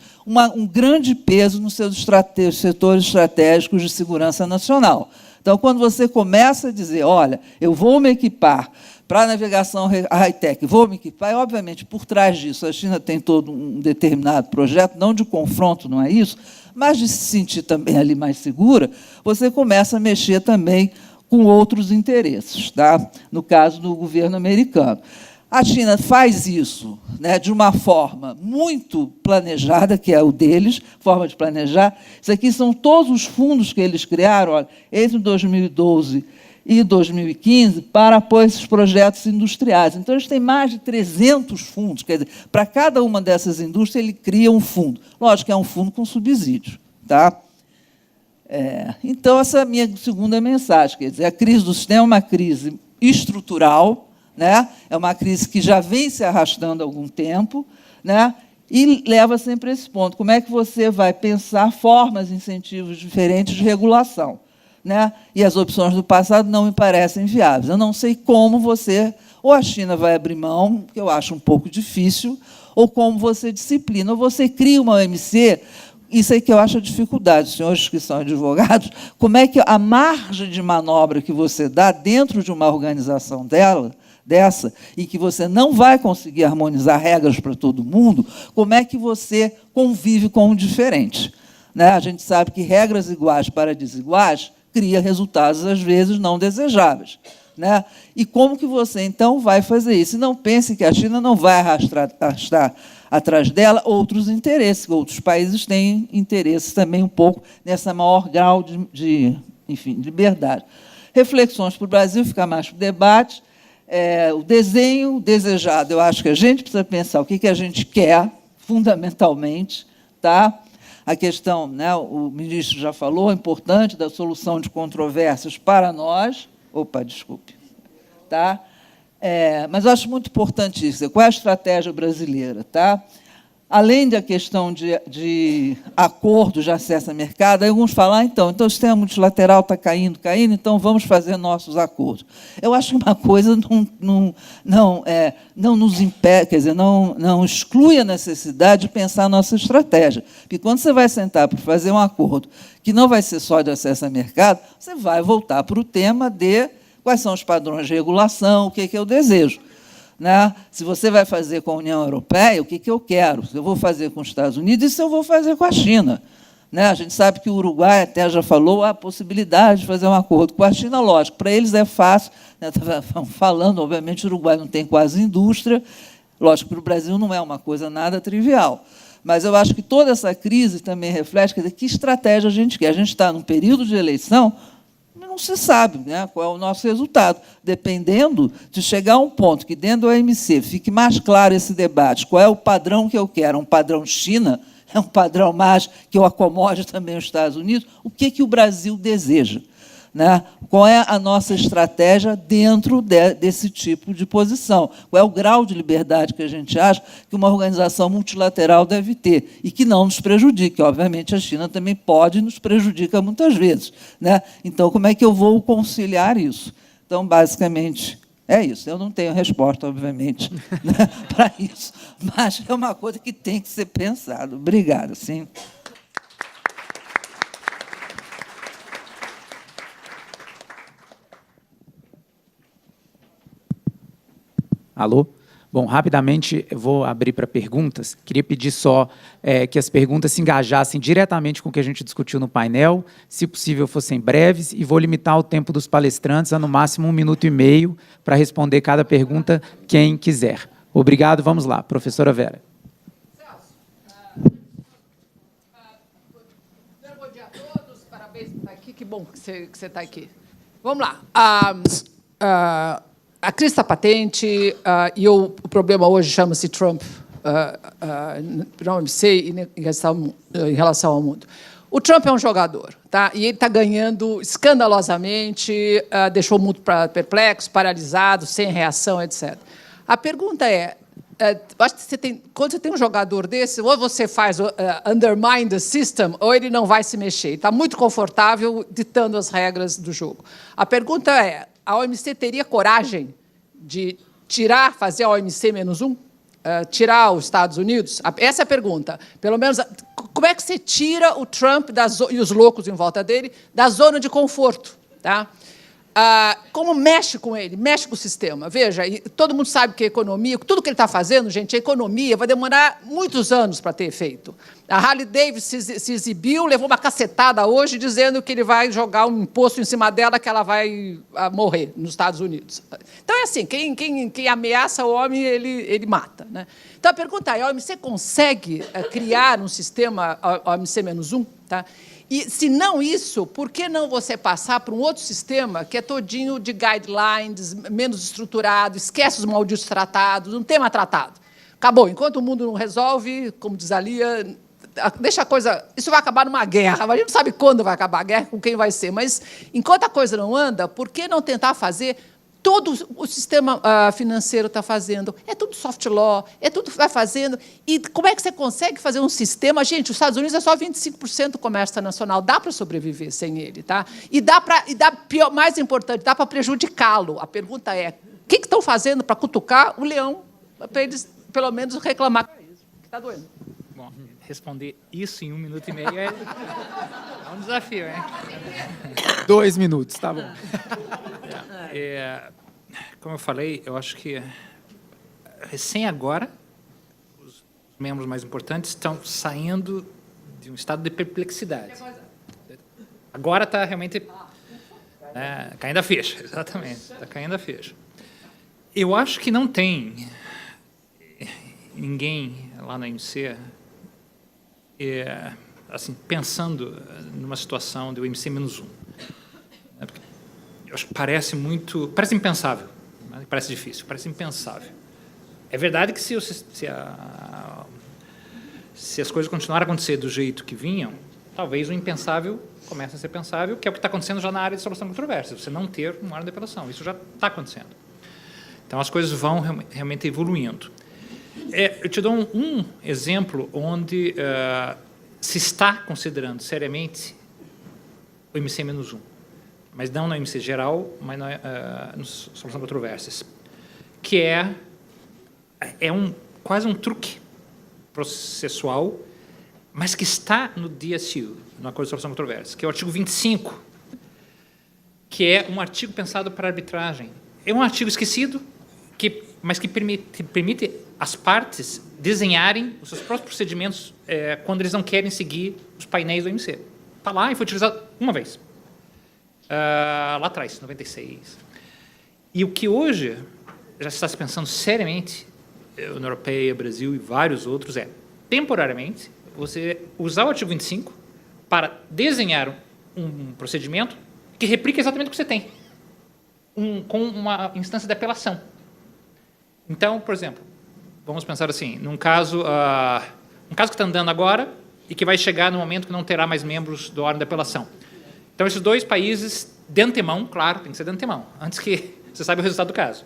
um grande peso nos seus setores estratégicos de segurança nacional. Então, quando você começa a dizer, olha, eu vou me equipar para a navegação high-tech, vou me equipar, e, obviamente, por trás disso, a China tem todo um determinado projeto, não de confronto, não é isso, mas de se sentir também ali mais segura, você começa a mexer também com outros interesses, tá? No caso do governo americano. A China faz isso, né, de uma forma muito planejada, que é o deles, forma de planejar. Isso aqui são todos os fundos que eles criaram, olha, entre 2012 e 2015 para apoio a esses projetos industriais. Então, eles têm mais de 300 fundos. Quer dizer, para cada uma dessas indústrias, ele cria um fundo. Lógico que é um fundo com subsídio. Tá? Então, essa é a minha segunda mensagem. Quer dizer, a crise do sistema é uma crise estrutural, né? É uma crise que já vem se arrastando há algum tempo, né? E leva sempre a esse ponto. Como é que você vai pensar formas, incentivos diferentes de regulação? Né? E as opções do passado não me parecem viáveis. Eu não sei como você, ou a China vai abrir mão, que eu acho um pouco difícil, ou como você disciplina, ou você cria uma OMC. Isso aí que eu acho a dificuldade, senhores que são advogados, como é que a margem de manobra que você dá dentro de uma organização dessa, e que você não vai conseguir harmonizar regras para todo mundo, como é que você convive com o diferente? Né? A gente sabe que regras iguais para desiguais cria resultados, às vezes, não desejáveis. Né? E como que você, então, vai fazer isso? E não pense que a China não vai arrastar atrás dela outros interesses, que outros países têm interesses também um pouco nessa maior grau de liberdade. Reflexões para o Brasil, ficar mais para o debate. O desenho desejado, eu acho que a gente precisa pensar o que a gente quer, fundamentalmente, tá? A questão, né, o ministro já falou, importante, da solução de controvérsias para nós. Opa, desculpe. Tá? Mas eu acho muito importante isso. Qual é a estratégia brasileira? Tá? Além da questão de acordo de acesso a mercado, aí alguns falam, então o sistema multilateral está caindo, então vamos fazer nossos acordos. Eu acho que uma coisa não nos impede, quer dizer, não exclui a necessidade de pensar a nossa estratégia. Porque quando você vai sentar para fazer um acordo que não vai ser só de acesso a mercado, você vai voltar para o tema de quais são os padrões de regulação, o que eu desejo. Né? Se você vai fazer com a União Europeia, o que eu quero? Se eu vou fazer com os Estados Unidos, e se eu vou fazer com a China? Né? A gente sabe que o Uruguai até já falou a possibilidade de fazer um acordo com a China, lógico, para eles é fácil. Né? Falando, obviamente, o Uruguai não tem quase indústria, lógico, para o Brasil não é uma coisa nada trivial. Mas eu acho que toda essa crise também reflete, quer dizer, que estratégia a gente quer. A gente está num período de eleição, não se sabe, né, qual é o nosso resultado. Dependendo de chegar a um ponto que, dentro do OMC, fique mais claro esse debate, qual é o padrão que eu quero, um padrão China, é um padrão mais que eu acomode também os Estados Unidos, o que o Brasil deseja? Né? Qual é a nossa estratégia dentro desse tipo de posição? Qual é o grau de liberdade que a gente acha que uma organização multilateral deve ter e que não nos prejudique? Obviamente, a China também pode e nos prejudica muitas vezes. Né? Então, como é que eu vou conciliar isso? Então, basicamente, É isso. Eu não tenho resposta, obviamente, para isso, mas é uma coisa que tem que ser pensado. Obrigada, sim. Alô? Bom, rapidamente eu vou abrir para perguntas. Queria pedir só que as perguntas se engajassem diretamente com o que a gente discutiu no painel, se possível fossem breves, e vou limitar o tempo dos palestrantes a no máximo 1 minuto e meio para responder cada pergunta quem quiser. Obrigado, vamos lá. Professora Vera. Bom dia a todos, parabéns por estar aqui, que bom que você está aqui. Vamos lá. A crise está patente e o problema hoje chama-se Trump na OMC e em relação ao mundo. O Trump é um jogador, tá? E ele está ganhando escandalosamente, deixou o mundo perplexo, paralisado, sem reação, etc. A pergunta acho que quando você tem um jogador desse, ou você faz undermine the system, ou ele não vai se mexer. Ele está muito confortável ditando as regras do jogo. A pergunta é, a OMC teria coragem de fazer a OMC -1? Tirar os Estados Unidos? Essa é a pergunta. Pelo menos, como é que você tira o Trump e os loucos em volta dele da zona de conforto? Tá? Como mexe com ele, mexe com o sistema. Veja, todo mundo sabe que a economia, tudo que ele está fazendo, gente, a economia vai demorar muitos anos para ter efeito. A Harley Davidson se exibiu, levou uma cacetada hoje, dizendo que ele vai jogar um imposto em cima dela, que ela vai morrer nos Estados Unidos. Então, é assim, quem ameaça o homem, ele mata. Né? Então, a pergunta é, a OMC consegue criar um sistema OMC -1? Tá? E, se não isso, por que não você passar para um outro sistema que é todinho de guidelines, menos estruturado, esquece os malditos tratados, não tem mais tratado. Acabou. Enquanto o mundo não resolve, como diz a Lia, deixa a coisa... Isso vai acabar numa guerra. A gente não sabe quando vai acabar a guerra, com quem vai ser. Mas, enquanto a coisa não anda, por que não tentar fazer... Todo o sistema financeiro está fazendo, é tudo soft law, é tudo vai fazendo. E como é que você consegue fazer um sistema? Gente, os Estados Unidos é só 25% do comércio internacional, dá para sobreviver sem ele. Tá? E mais importante, dá para prejudicá-lo. A pergunta é, o que estão fazendo para cutucar o leão, para eles, pelo menos, reclamar que está doendo? Bom, responder isso em 1 minuto e meio é um desafio, hein? 2 minutos, tá bom. Como eu falei, eu acho que recém agora os membros mais importantes estão saindo de um estado de perplexidade. Agora está realmente caindo a ficha, exatamente, está caindo a ficha. Eu acho que não tem ninguém lá na OMC assim, pensando numa situação de OMC -1. Eu acho que parece impensável, né? Parece difícil, parece impensável. É verdade que se as coisas continuarem a acontecer do jeito que vinham, talvez o impensável comece a ser pensável, que é o que está acontecendo já na área de solução de controvérsias, você não ter uma área de apelação. Isso já está acontecendo. Então, as coisas vão realmente evoluindo. Eu te dou um exemplo onde se está considerando seriamente o OMC -1. Mas não na OMC geral, mas na solução de controvérsias, que é quase um truque processual, mas que está no DSU, no Acordo de Solução de Controvérsias, que é o artigo 25, que é um artigo pensado para arbitragem. É um artigo esquecido, mas que permite as partes desenharem os seus próprios procedimentos quando eles não querem seguir os painéis do OMC. Está lá e foi utilizado uma vez. Lá atrás, 96. E o que hoje já está se pensando seriamente, União Europeia, Brasil e vários outros, temporariamente, você usar o artigo 25 para desenhar um procedimento que replica exatamente o que você tem, com uma instância de apelação. Então, por exemplo, vamos pensar assim, um caso que está andando agora e que vai chegar no momento que não terá mais membros do órgão de apelação. Então, esses 2 países, de antemão, claro, tem que ser de antemão, antes que você saiba o resultado do caso.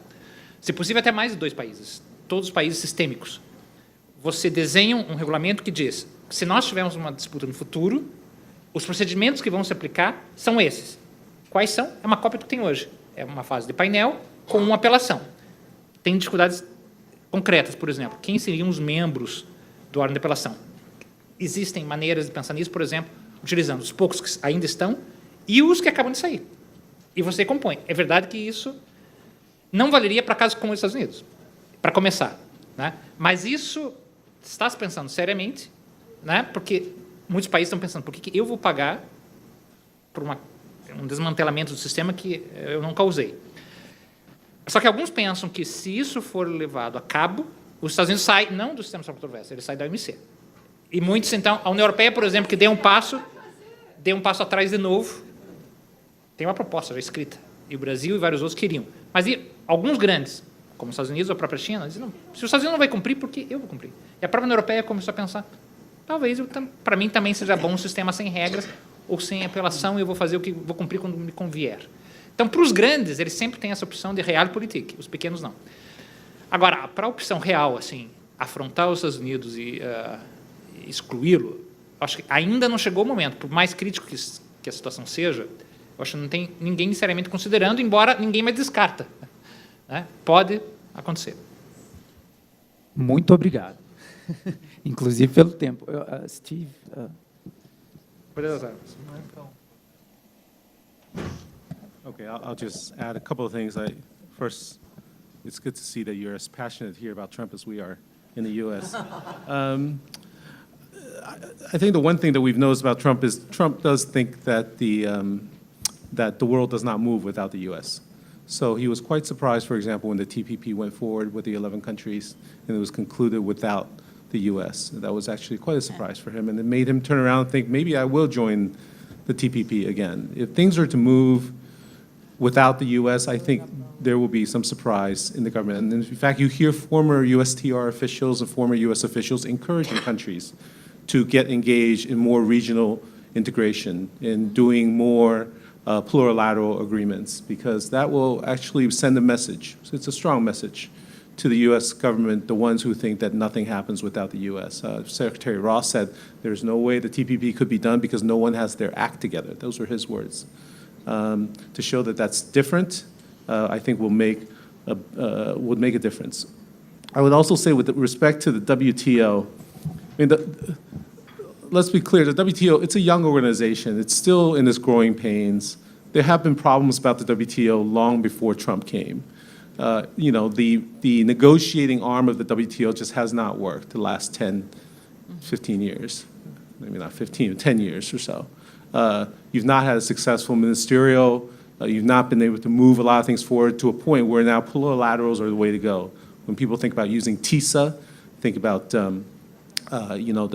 Se possível, até mais de 2 países, todos os países sistêmicos. Você desenha um regulamento que diz que, se nós tivermos uma disputa no futuro, os procedimentos que vão se aplicar são esses. Quais são? É uma cópia do que tem hoje. É uma fase de painel, com uma apelação. Tem dificuldades concretas, por exemplo, quem seriam os membros do órgão de apelação? Existem maneiras de pensar nisso, por exemplo, utilizando os poucos que ainda estão e os que acabam de sair. E você compõe. É verdade que isso não valeria para casos como os Estados Unidos, para começar, né? Mas isso está se pensando seriamente, né? Porque muitos países estão pensando, por que eu vou pagar por um desmantelamento do sistema que eu não causei? Só que alguns pensam que, se isso for levado a cabo, os Estados Unidos saem, não do sistema de controversia, ele sai da OMC. E muitos, então, a União Europeia, por exemplo, que deu um passo atrás de novo, tem uma proposta já escrita, e o Brasil e vários outros queriam. Mas alguns grandes, como os Estados Unidos ou a própria China, dizem, não, se os Estados Unidos não vai cumprir, por que eu vou cumprir? E a própria União Europeia começou a pensar, talvez, para mim, também seja bom um sistema sem regras ou sem apelação, e eu vou fazer o que vou cumprir quando me convier. Então, para os grandes, eles sempre têm essa opção de realpolitik, os pequenos não. Agora, para a opção real, assim, afrontar os Estados Unidos e excluí-lo, acho que ainda não chegou o momento. Por mais crítico que a situação seja, eu acho que não tem ninguém seriamente considerando, embora ninguém mais descarta, né? Pode acontecer. Muito obrigado. Inclusive pelo tempo. Steve... Okay, I'll just add a couple of things. First, it's good to see that you're as passionate here about Trump as we are in the U.S. I think the one thing that we've noticed about Trump is Trump does think that that the world does not move without the U.S. So he was quite surprised, for example, when the TPP went forward with the 11 countries and it was concluded without the U.S. That was actually quite a surprise for him, and it made him turn around and think, maybe I will join the TPP again. If things are to move without the U.S., I think there will be some surprise in the government. And in fact, you hear former USTR officials and former U.S. officials encouraging countries to get engaged in more regional integration, in doing more plurilateral agreements, because that will actually send a message. So it's a strong message to the U.S. government, the ones who think that nothing happens without the U.S. Secretary Ross said there's no way the TPP could be done because no one has their act together. Those were his words. To show that that's different, I think would make a difference. I would also say, with respect to the WTO, I mean, let's be clear, the WTO, it's a young organization. It's still in its growing pains. There have been problems about the WTO long before Trump came. You know, the negotiating arm of the WTO just has not worked the last 10, 15 years. Maybe not 15, 10 years or so. You've not had a successful ministerial. You've not been able to move a lot of things forward to a point where now plurilaterals are the way to go. When people think about using TISA, think about you know,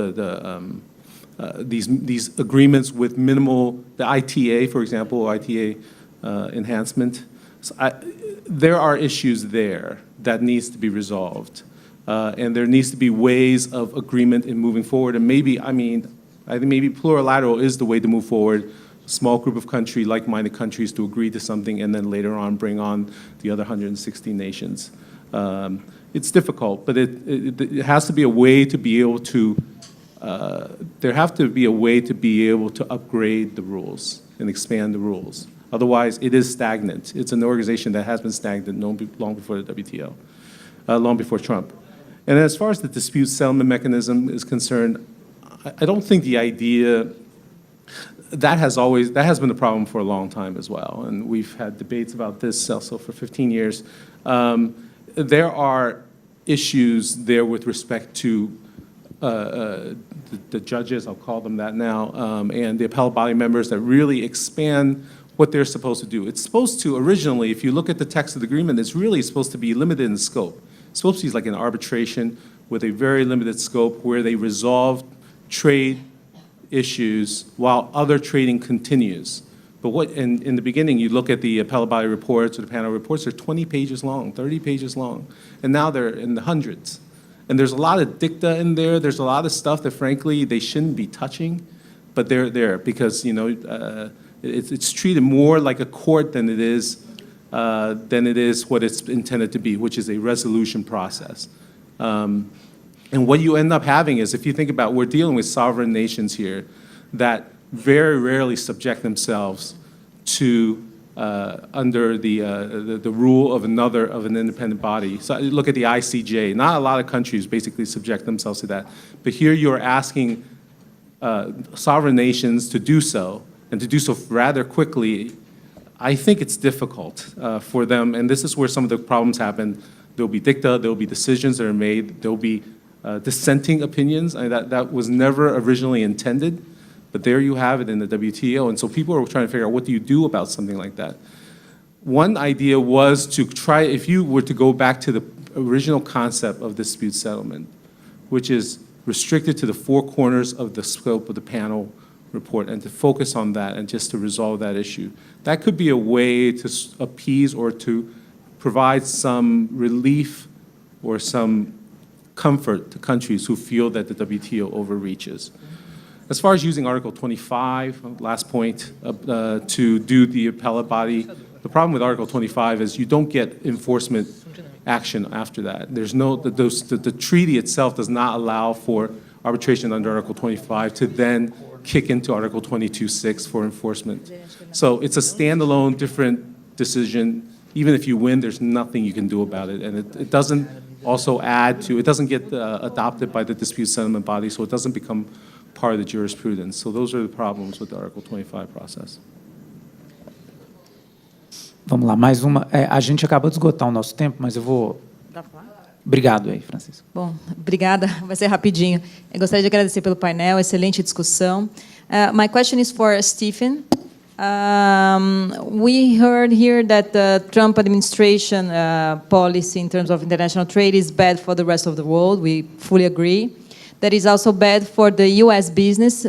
these agreements with minimal, the ITA, for example, ITA enhancement. So there are issues there that needs to be resolved. And there needs to be ways of agreement in moving forward. And maybe, I think maybe plurilateral is the way to move forward. A small group of countries, like-minded countries, to agree to something and then later on bring on the other 160 nations. It's difficult, but it has to be a way to be able to, there have to be a way to be able to upgrade the rules and expand the rules. Otherwise, it is stagnant. It's an organization that has been stagnant long before the WTO, long before Trump. And as far as the dispute settlement mechanism is concerned, I don't think the idea, that has been a problem for a long time as well. And we've had debates about this also for 15 years. There are issues there with respect to the judges, I'll call them that now, and the appellate body members that really expand what they're supposed to do. It's supposed to, originally, if you look at the text of the agreement, it's really supposed to be limited in scope. It's supposed to be like an arbitration with a very limited scope where they resolve trade issues while other trading continues. But what, in the beginning, you look at the appellate body reports or the panel reports, they're 20 pages long, 30 pages long, and now they're in the hundreds. And there's a lot of dicta in there. There's a lot of stuff that, frankly, they shouldn't be touching, but they're there because, you know, it's treated more like a court than it is what it's intended to be, which is a resolution process. And what you end up having is, if you think about, we're dealing with sovereign nations here that very rarely subject themselves to under the rule of an independent body. So look at the ICJ. Not a lot of countries basically subject themselves to that. But here you're asking sovereign nations to do so, and to do so rather quickly. I think it's difficult for them, and this is where some of the problems happen. There'll be dicta, there'll be decisions that are made, there'll be dissenting opinions. That was never originally intended, but there you have it in the WTO. And so people are trying to figure out, what do you do about something like that? One idea was to try, if you were to go back to the original concept of dispute settlement, which is restricted to the four corners of the scope of the panel report, and to focus on that and just to resolve that issue. That could be a way to appease or to provide some relief or some comfort to countries who feel that the WTO overreaches. As far as using Article 25, last point, to do the appellate body, the problem with Article 25 is you don't get enforcement action after that. There's no, the treaty itself does not allow for arbitration under Article 25 to then kick into Article 22.6 for enforcement. So it's a standalone, different decision. Even if you win, there's nothing you can do about it. And it doesn't also add to, it doesn't get adopted by the dispute settlement body, so it doesn't become part of the jurisprudence. So those are the problems with the Article 25 process. Vamos lá, mais uma. A gente acabou de esgotar o nosso tempo, mas eu vou... Obrigado aí, Francisco. Bom, obrigada. Vai ser rapidinho. Eu gostaria de agradecer pelo painel, excelente discussão. My question is for Stephen. We heard here that the Trump administration policy in terms of international trade is bad for the rest of the world. We fully agree. That is also bad for the U.S. business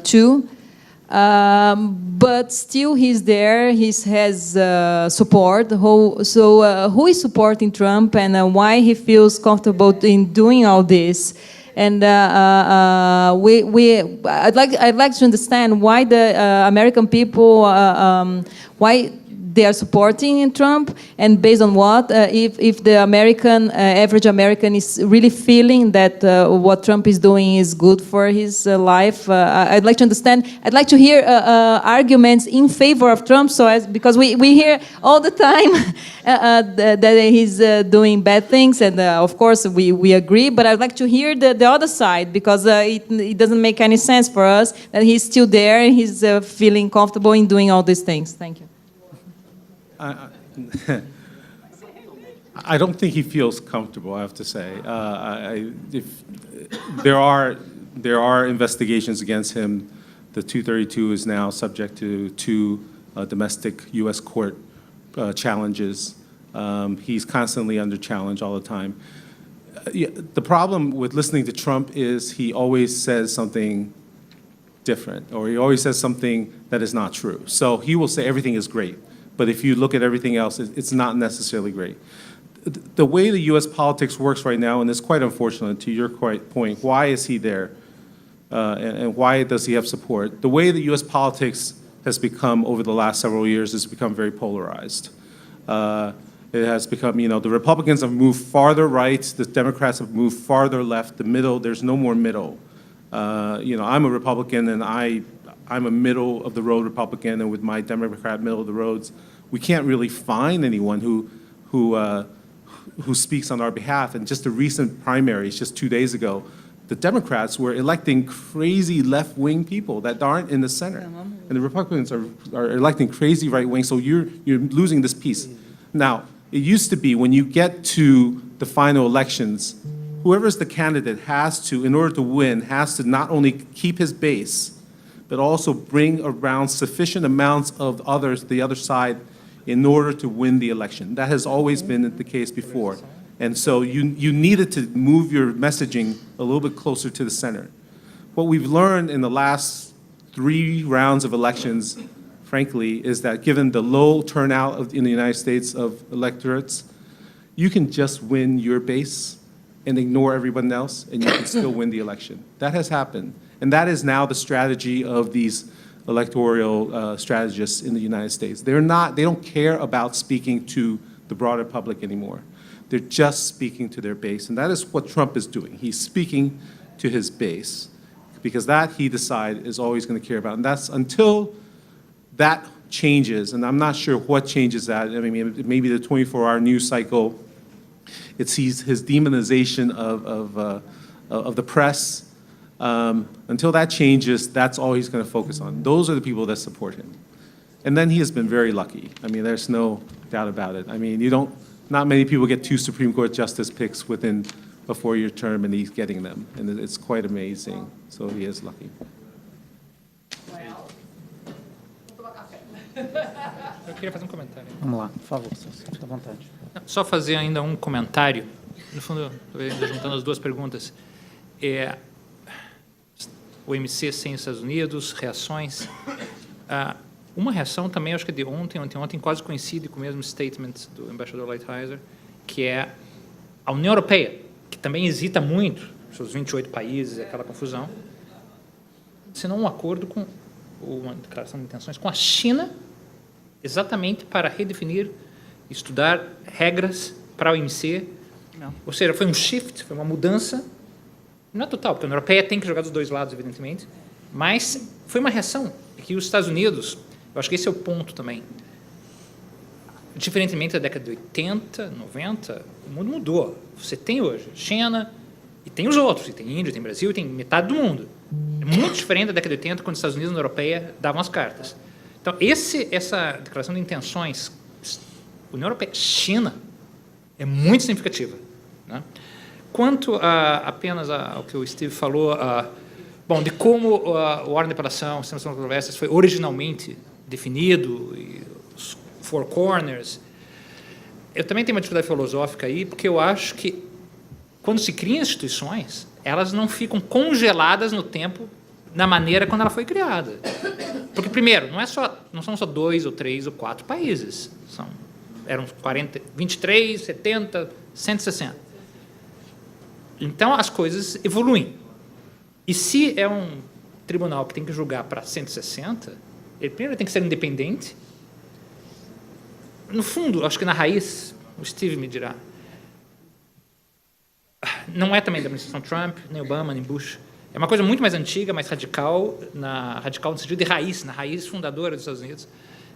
too. But still he's there, he has support. So who is supporting Trump, and why he feels comfortable in doing all this? And I'd like to understand why the American people, why they are supporting Trump, and based on what, if the American, average American is really feeling that what Trump is doing is good for his life. I'd like to understand, I'd like to hear arguments in favor of Trump, because we hear all the time that he's doing bad things, and of course we agree, but I'd like to hear the other side, because it doesn't make any sense for us that he's still there and he's feeling comfortable in doing all these things. Thank you. I don't think he feels comfortable, I have to say. If there are investigations against him. The 232 is now subject to two domestic U.S. court challenges. He's constantly under challenge all the time. The problem with listening to Trump is he always says something different, or he always says something that is not true. So he will say everything is great. But if you look at everything else, it's not necessarily great. The way the U.S. politics works right now, and it's quite unfortunate, to your point, why is he there? And why does he have support? The way the U.S. politics has become over the last several years has become very polarized. It has become, the Republicans have moved farther right, the Democrats have moved farther left, the middle, there's no more middle. I'm a Republican, and I'm a middle-of-the-road Republican, and with my Democrat middle-of-the-roads, we can't really find anyone who speaks on our behalf. And just the recent primaries, just 2 days ago, the Democrats were electing crazy left-wing people that aren't in the center, and the Republicans are electing crazy right-wing. So you're losing this piece. Now, it used to be when you get to the final elections, whoever's the candidate has to, in order to win, has to not only keep his base, but also bring around sufficient amounts of the other side, in order to win the election. That has always been the case before. And so you needed to move your messaging a little bit closer to the center. What we've learned in the last 3 rounds of elections, frankly, is that given the low turnout in the United States of electorates, you can just win your base and ignore everyone else, and you can still win the election. That has happened. And that is now the strategy of these electoral strategists in the United States. They don't care about speaking to the broader public anymore. They're just speaking to their base. And that is what Trump is doing. He's speaking to his base, because that, he decides, is always going to care about. And that's until that changes, and I'm not sure what changes that. I mean, maybe the 24-hour news cycle, it sees his demonization of the press. Until that changes, that's all he's going to focus on. Those are the people that support him. And then he has been very lucky. I mean, there's no doubt about it. I mean, not many people get 2 Supreme Court justice picks within a 4-year term, and he's getting them. And it's quite amazing. So he is lucky. Eu queria fazer um comentário. Vamos lá, por favor, fique à vontade. Só fazer ainda um comentário, no fundo, juntando as duas perguntas. O MC sem os Estados Unidos, reações. Uma reação também, acho que é de ontem, quase coincide com o mesmo statement do embaixador Lighthizer, que é a União Europeia, que também hesita muito, seus 28 países, aquela confusão, assinou um acordo com uma declaração de intenções com a China, exatamente para redefinir, estudar regras para o OMC. Ou seja, foi um shift, foi uma mudança, não é total, porque a União Europeia tem que jogar dos dois lados, evidentemente, mas foi uma reação, que os Estados Unidos, eu acho que esse é o ponto também, diferentemente da década de 80, 90, o mundo mudou. Você tem hoje China, e tem os outros, e tem Índia, tem Brasil, e tem metade do mundo. É muito diferente da década de 80, quando os Estados Unidos e a União Europeia davam as cartas. Então, essa declaração de intenções, União Europeia, China, é muito significativa, né? Quanto apenas ao que o Steve falou, bom, de como o ordem de operação, o sistema de controvérsias foi originalmente definido, e os four corners, eu também tenho uma dificuldade filosófica aí, porque eu acho que quando se criam instituições, elas não ficam congeladas no tempo na maneira quando ela foi criada. Porque, primeiro, não são só 2 ou 3 ou 4 países. Eram 23, 70, 160. Então, as coisas evoluem. E se é um tribunal que tem que julgar para 160, ele primeiro tem que ser independente. No fundo, acho que na raiz, o Steve me dirá, não é também da administração Trump, nem Obama, nem Bush. É uma coisa muito mais antiga, mais radical, radical no sentido de raiz, na raiz fundadora dos Estados Unidos,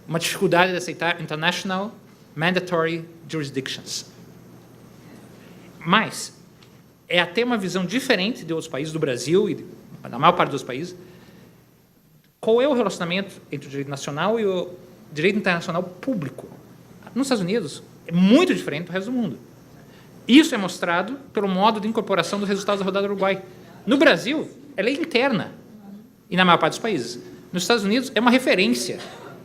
uma dificuldade de aceitar international mandatory jurisdictions. Mas é até uma visão diferente de outros países, do Brasil e da maior parte dos países. Qual é o relacionamento entre o direito nacional e o direito internacional público? Nos Estados Unidos, é muito diferente do resto do mundo. Isso é mostrado pelo modo de incorporação dos resultados da rodada do Uruguai. No Brasil, é lei interna, e na maior parte dos países. Nos Estados Unidos, é uma referência,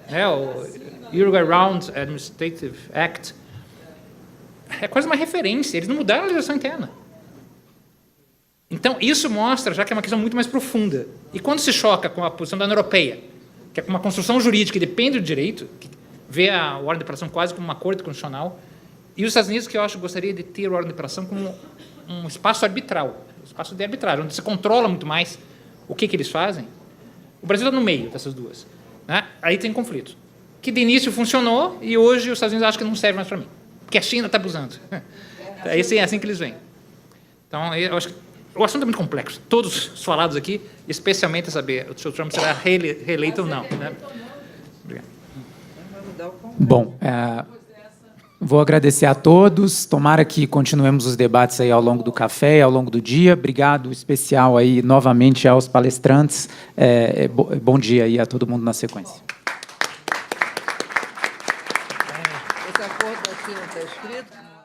né? O Uruguay Round Administrative Act é quase uma referência, eles não mudaram a legislação interna. Então, isso mostra já que é uma questão muito mais profunda. E quando se choca com a posição da União Europeia, que é uma construção jurídica que depende do direito, que vê a ordem de operação quase como uma corte constitucional, e os Estados Unidos, que eu acho que gostaria de ter a ordem de operação como um espaço arbitral, um espaço de arbitragem, onde se controla muito mais o que eles fazem. O Brasil está no meio dessas duas, né? Aí tem conflito. Que de início funcionou e hoje os Estados Unidos acham que não serve mais para mim, porque a China está abusando. É assim que eles vêm. Então, eu acho que o assunto é muito complexo. Todos os falados aqui, especialmente saber se o Trump será reeleito ou não, né? Obrigado. Bom, vou agradecer a todos. Tomara que continuemos os debates aí ao longo do café, ao longo do dia. Obrigado especial aí novamente aos palestrantes. Bom dia aí a todo mundo na sequência. Esse acordo aqui não está escrito?